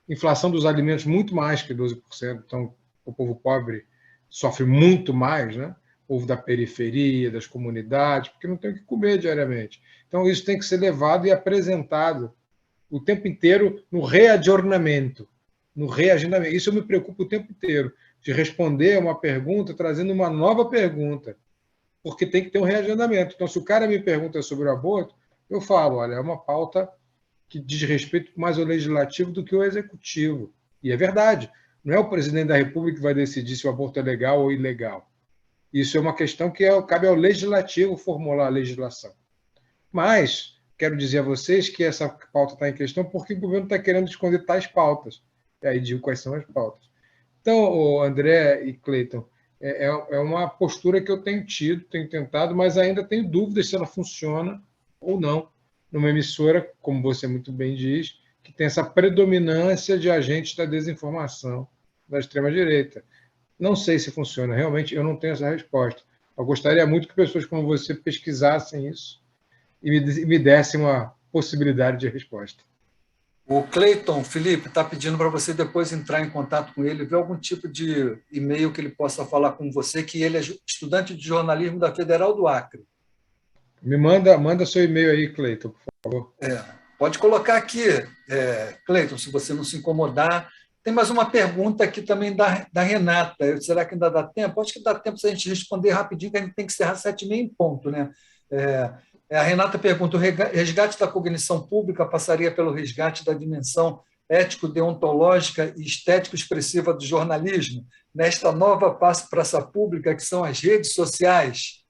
inflação dos alimentos muito mais que 12%, então o povo pobre sofre muito mais, né? O povo da periferia, das comunidades, porque não tem o que comer diariamente. Então isso tem que ser levado e apresentado o tempo inteiro no readjornamento, no reagendamento. Isso eu me preocupo o tempo inteiro, de responder uma pergunta trazendo uma nova pergunta, porque tem que ter um reagendamento. Então, se o cara me pergunta sobre o aborto, eu falo, olha, é uma pauta que diz respeito mais ao legislativo do que ao executivo. E é verdade. Não é o presidente da República que vai decidir se o aborto é legal ou ilegal. Isso é uma questão que cabe ao legislativo formular a legislação. Mas quero dizer a vocês que essa pauta está em questão porque o governo está querendo esconder tais pautas. E aí digo quais são as pautas. Então, André e Cleiton, é uma postura que eu tenho tido, tenho tentado, mas ainda tenho dúvidas se ela funciona ou não numa emissora, como você muito bem diz, que tem essa predominância de agentes da desinformação da extrema-direita. Não sei se funciona, realmente eu não tenho essa resposta. Eu gostaria muito que pessoas como você pesquisassem isso e me dessem uma possibilidade de resposta. O Cleiton, Felipe, está pedindo para você depois entrar em contato com ele, ver algum tipo de e-mail que ele possa falar com você, que ele é estudante de jornalismo da Federal do Acre. Me manda seu e-mail aí, Cleiton, por favor. Pode colocar aqui, Cleiton, se você não se incomodar. Tem mais uma pergunta aqui também da Renata. Será que ainda dá tempo? Acho que dá tempo se a gente responder rapidinho, que a gente tem que encerrar 7h30 em ponto, né? A Renata pergunta, o resgate da cognição pública passaria pelo resgate da dimensão ético-deontológica e estético-expressiva do jornalismo, nesta nova praça pública que são as redes sociais?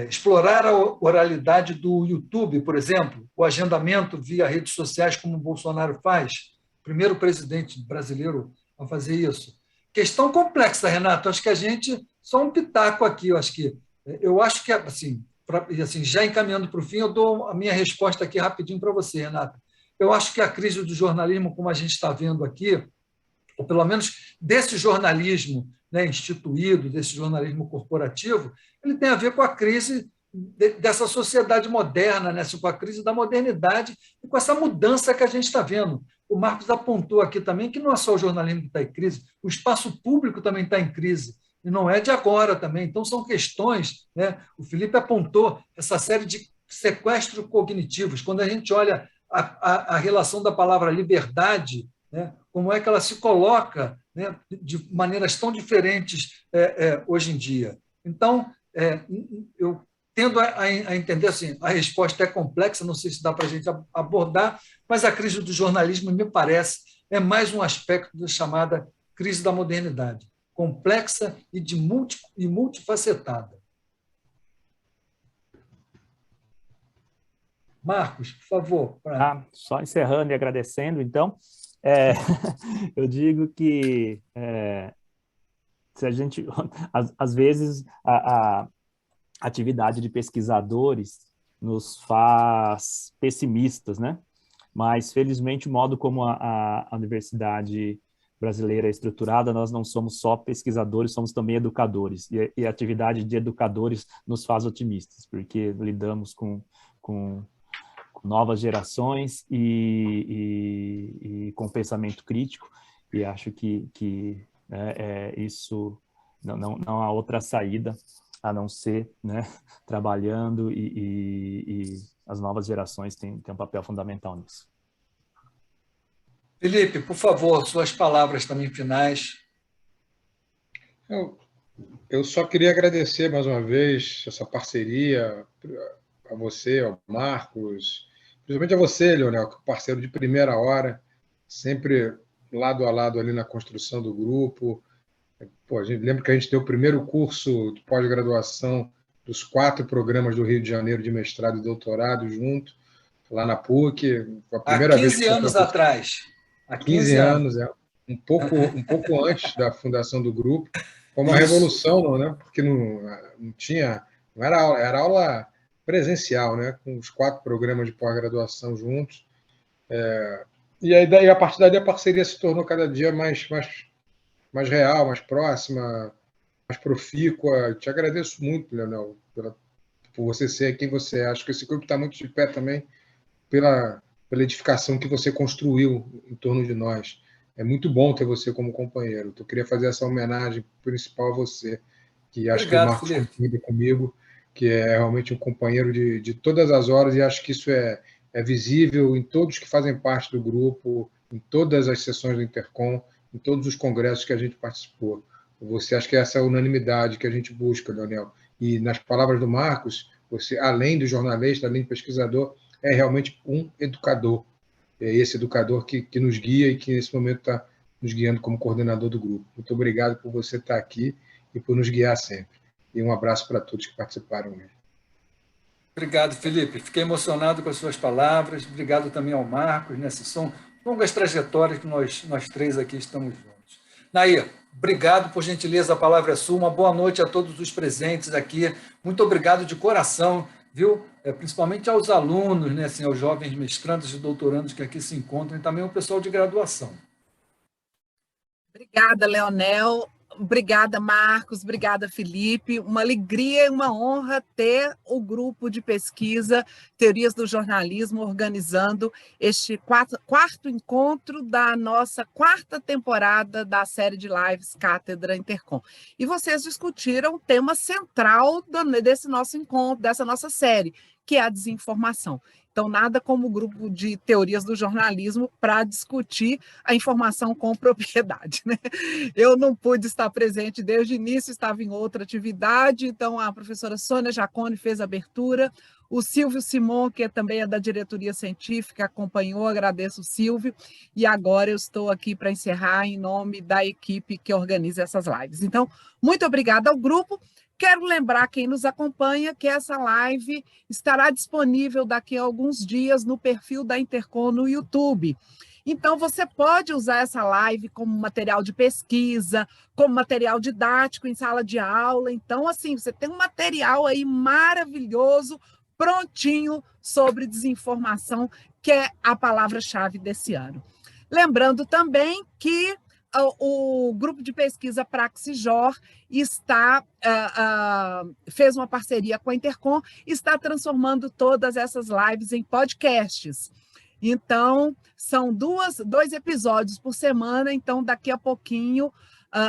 Explorar a oralidade do YouTube, por exemplo, o agendamento via redes sociais, como o Bolsonaro faz, primeiro presidente brasileiro a fazer isso. Questão complexa, Renato, acho que a gente, só um pitaco aqui, eu acho que assim, já encaminhando para o fim, eu dou a minha resposta aqui rapidinho para você, Renato. Eu acho que a crise do jornalismo, como a gente está vendo aqui, ou pelo menos desse jornalismo, né, instituído, desse jornalismo corporativo, ele tem a ver com a crise dessa sociedade moderna, né, com a crise da modernidade e com essa mudança que a gente está vendo. O Marcos apontou aqui também que não é só o jornalismo que está em crise, o espaço público também está em crise. E não é de agora também. Então, são questões, né? O Felipe apontou essa série de sequestros cognitivos. Quando a gente olha a relação da palavra liberdade, né? Como é que ela se coloca, né? De maneiras tão diferentes hoje em dia. Então, eu tendo a entender assim, a resposta é complexa, não sei se dá para a gente abordar, mas a crise do jornalismo, me parece, é mais um aspecto da chamada crise da modernidade, complexa e multifacetada. Marcos, por favor. Só encerrando e agradecendo, então, Eu digo que se a gente, às vezes, a atividade de pesquisadores nos faz pessimistas, né? Mas, felizmente, o modo como a universidade brasileira é estruturada, nós não somos só pesquisadores, somos também educadores. E a atividade de educadores nos faz otimistas, porque lidamos com novas gerações e com pensamento crítico, e acho que isso não há outra saída a não ser, né, trabalhando, e as novas gerações têm um papel fundamental nisso. Felipe, por favor, suas palavras também finais. Eu só queria agradecer mais uma vez essa parceria a você, ao Marcos, principalmente a você, Leonel, parceiro de primeira hora, sempre lado a lado ali na construção do grupo. Pô, a gente lembra que a gente deu o primeiro curso de pós-graduação dos 4 programas do Rio de Janeiro de mestrado e doutorado junto, lá na PUC. Foi a primeira Há 15 vez que anos atrás. Há 15 anos, um pouco antes da fundação do grupo. Foi uma revolução, né? Porque não tinha, não era aula, era aula presencial, né? Com os 4 programas de pós-graduação juntos. E aí, daí, a partir daí, a parceria se tornou cada dia mais real, mais próxima, mais profícua. Te agradeço muito, Leonel, por você ser quem você é. Acho que esse grupo está muito de pé também pela edificação que você construiu em torno de nós. É muito bom ter você como companheiro. Eu queria fazer essa homenagem principal a você, que acho que o Marcos concorda comigo, que é realmente um companheiro de todas as horas, e acho que isso é visível em todos que fazem parte do grupo, em todas as sessões do Intercom, em todos os congressos que a gente participou. Você, acho que essa é a unanimidade que a gente busca, Leonel. E nas palavras do Marcos, você, além do jornalista, além do pesquisador, é realmente um educador. É esse educador que nos guia e que, nesse momento, está nos guiando como coordenador do grupo. Muito obrigado por você estar aqui e por nos guiar sempre. E um abraço para todos que participaram hoje. Obrigado, Felipe. Fiquei emocionado com as suas palavras. Obrigado também ao Marcos, né? São longas trajetórias que nós 3 aqui estamos juntos. Nair, obrigado, por gentileza, a palavra é sua. Uma boa noite a todos os presentes aqui. Muito obrigado de coração, viu? Principalmente aos alunos, né? Assim, aos jovens mestrandos e doutorandos que aqui se encontram, e também ao pessoal de graduação. Obrigada, Leonel. Obrigada, Marcos. Obrigada, Felipe. Uma alegria e uma honra ter o grupo de pesquisa Teorias do Jornalismo organizando este quarto encontro da nossa 4ª temporada da série de lives Cátedra Intercom. E vocês discutiram o tema central desse nosso encontro, dessa nossa série, que é a desinformação. Então, nada como o grupo de teorias do jornalismo para discutir a informação com propriedade, né? Eu não pude estar presente desde o início, estava em outra atividade, então a professora Sônia Jaconi fez a abertura, o Silvio Simon, que também é da diretoria científica, acompanhou, agradeço o Silvio, e agora eu estou aqui para encerrar em nome da equipe que organiza essas lives. Então, muito obrigada ao grupo. Quero lembrar quem nos acompanha que essa live estará disponível daqui a alguns dias no perfil da Intercom no YouTube. Então, você pode usar essa live como material de pesquisa, como material didático em sala de aula. Então, assim, você tem um material aí maravilhoso, prontinho, sobre desinformação, que é a palavra-chave desse ano. Lembrando também que o grupo de pesquisa Praxis-Jor fez uma parceria com a Intercom e está transformando todas essas lives em podcasts. Então, são 2 episódios por semana, então daqui a pouquinho,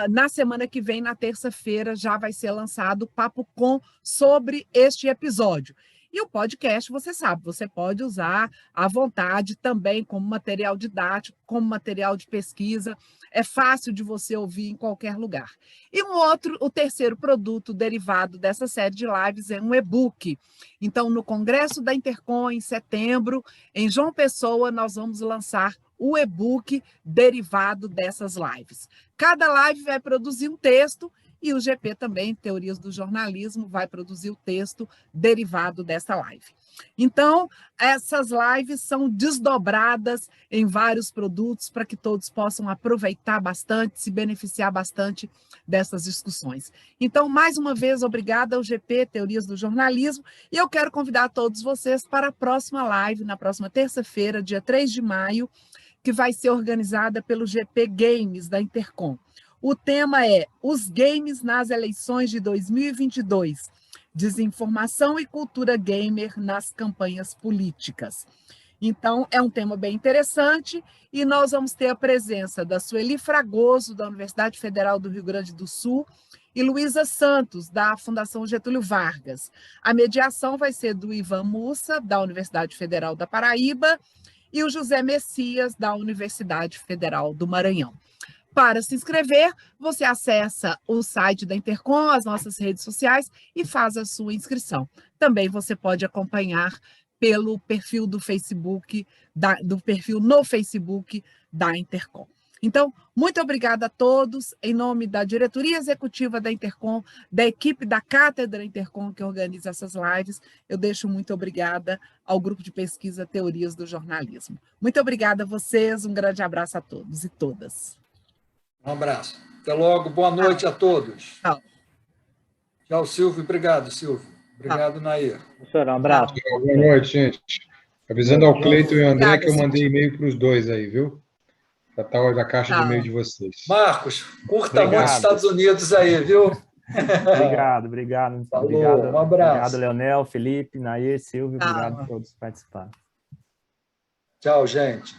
na semana que vem, na terça-feira, já vai ser lançado o Papo Com sobre este episódio. E o podcast, você sabe, você pode usar à vontade também como material didático, como material de pesquisa. É fácil de você ouvir em qualquer lugar. E o terceiro produto derivado dessa série de lives é um e-book. Então, no Congresso da Intercom, em setembro, em João Pessoa, nós vamos lançar o e-book derivado dessas lives. Cada live vai produzir um texto e o GP também, Teorias do Jornalismo, vai produzir o texto derivado dessa live. Então, essas lives são desdobradas em vários produtos para que todos possam aproveitar bastante, se beneficiar bastante dessas discussões. Então, mais uma vez, obrigada ao GP, Teorias do Jornalismo, e eu quero convidar todos vocês para a próxima live, na próxima terça-feira, dia 3 de maio, que vai ser organizada pelo GP Games da Intercom. O tema é Os Games nas Eleições de 2022, Desinformação e Cultura Gamer nas Campanhas Políticas. Então, é um tema bem interessante e nós vamos ter a presença da Sueli Fragoso, da Universidade Federal do Rio Grande do Sul, e Luísa Santos, da Fundação Getúlio Vargas. A mediação vai ser do Ivan Mussa, da Universidade Federal da Paraíba, e o José Messias, da Universidade Federal do Maranhão. Para se inscrever, você acessa o site da Intercom, as nossas redes sociais e faz a sua inscrição. Também você pode acompanhar pelo perfil do Facebook, perfil no Facebook da Intercom. Então, muito obrigada a todos, em nome da diretoria executiva da Intercom, da equipe da Cátedra Intercom que organiza essas lives, eu deixo muito obrigada ao grupo de pesquisa Teorias do Jornalismo. Muito obrigada a vocês, um grande abraço a todos e todas. Um abraço. Até logo. Boa noite a todos. Tchau. Tchau, Silvio. Obrigado, Silvio. Obrigado, Nair. Professor, um abraço. Boa noite, gente. Avisando ao Cleiton e ao André que eu mandei e-mail para os dois aí, viu? Já está da caixa de e-mail de vocês. Marcos, curta muito os Estados Unidos aí, viu? Obrigado. Falou, Obrigado, um abraço. Obrigado, Leonel, Felipe, Nair, Silvio, obrigado a todos que participaram. Tchau, gente.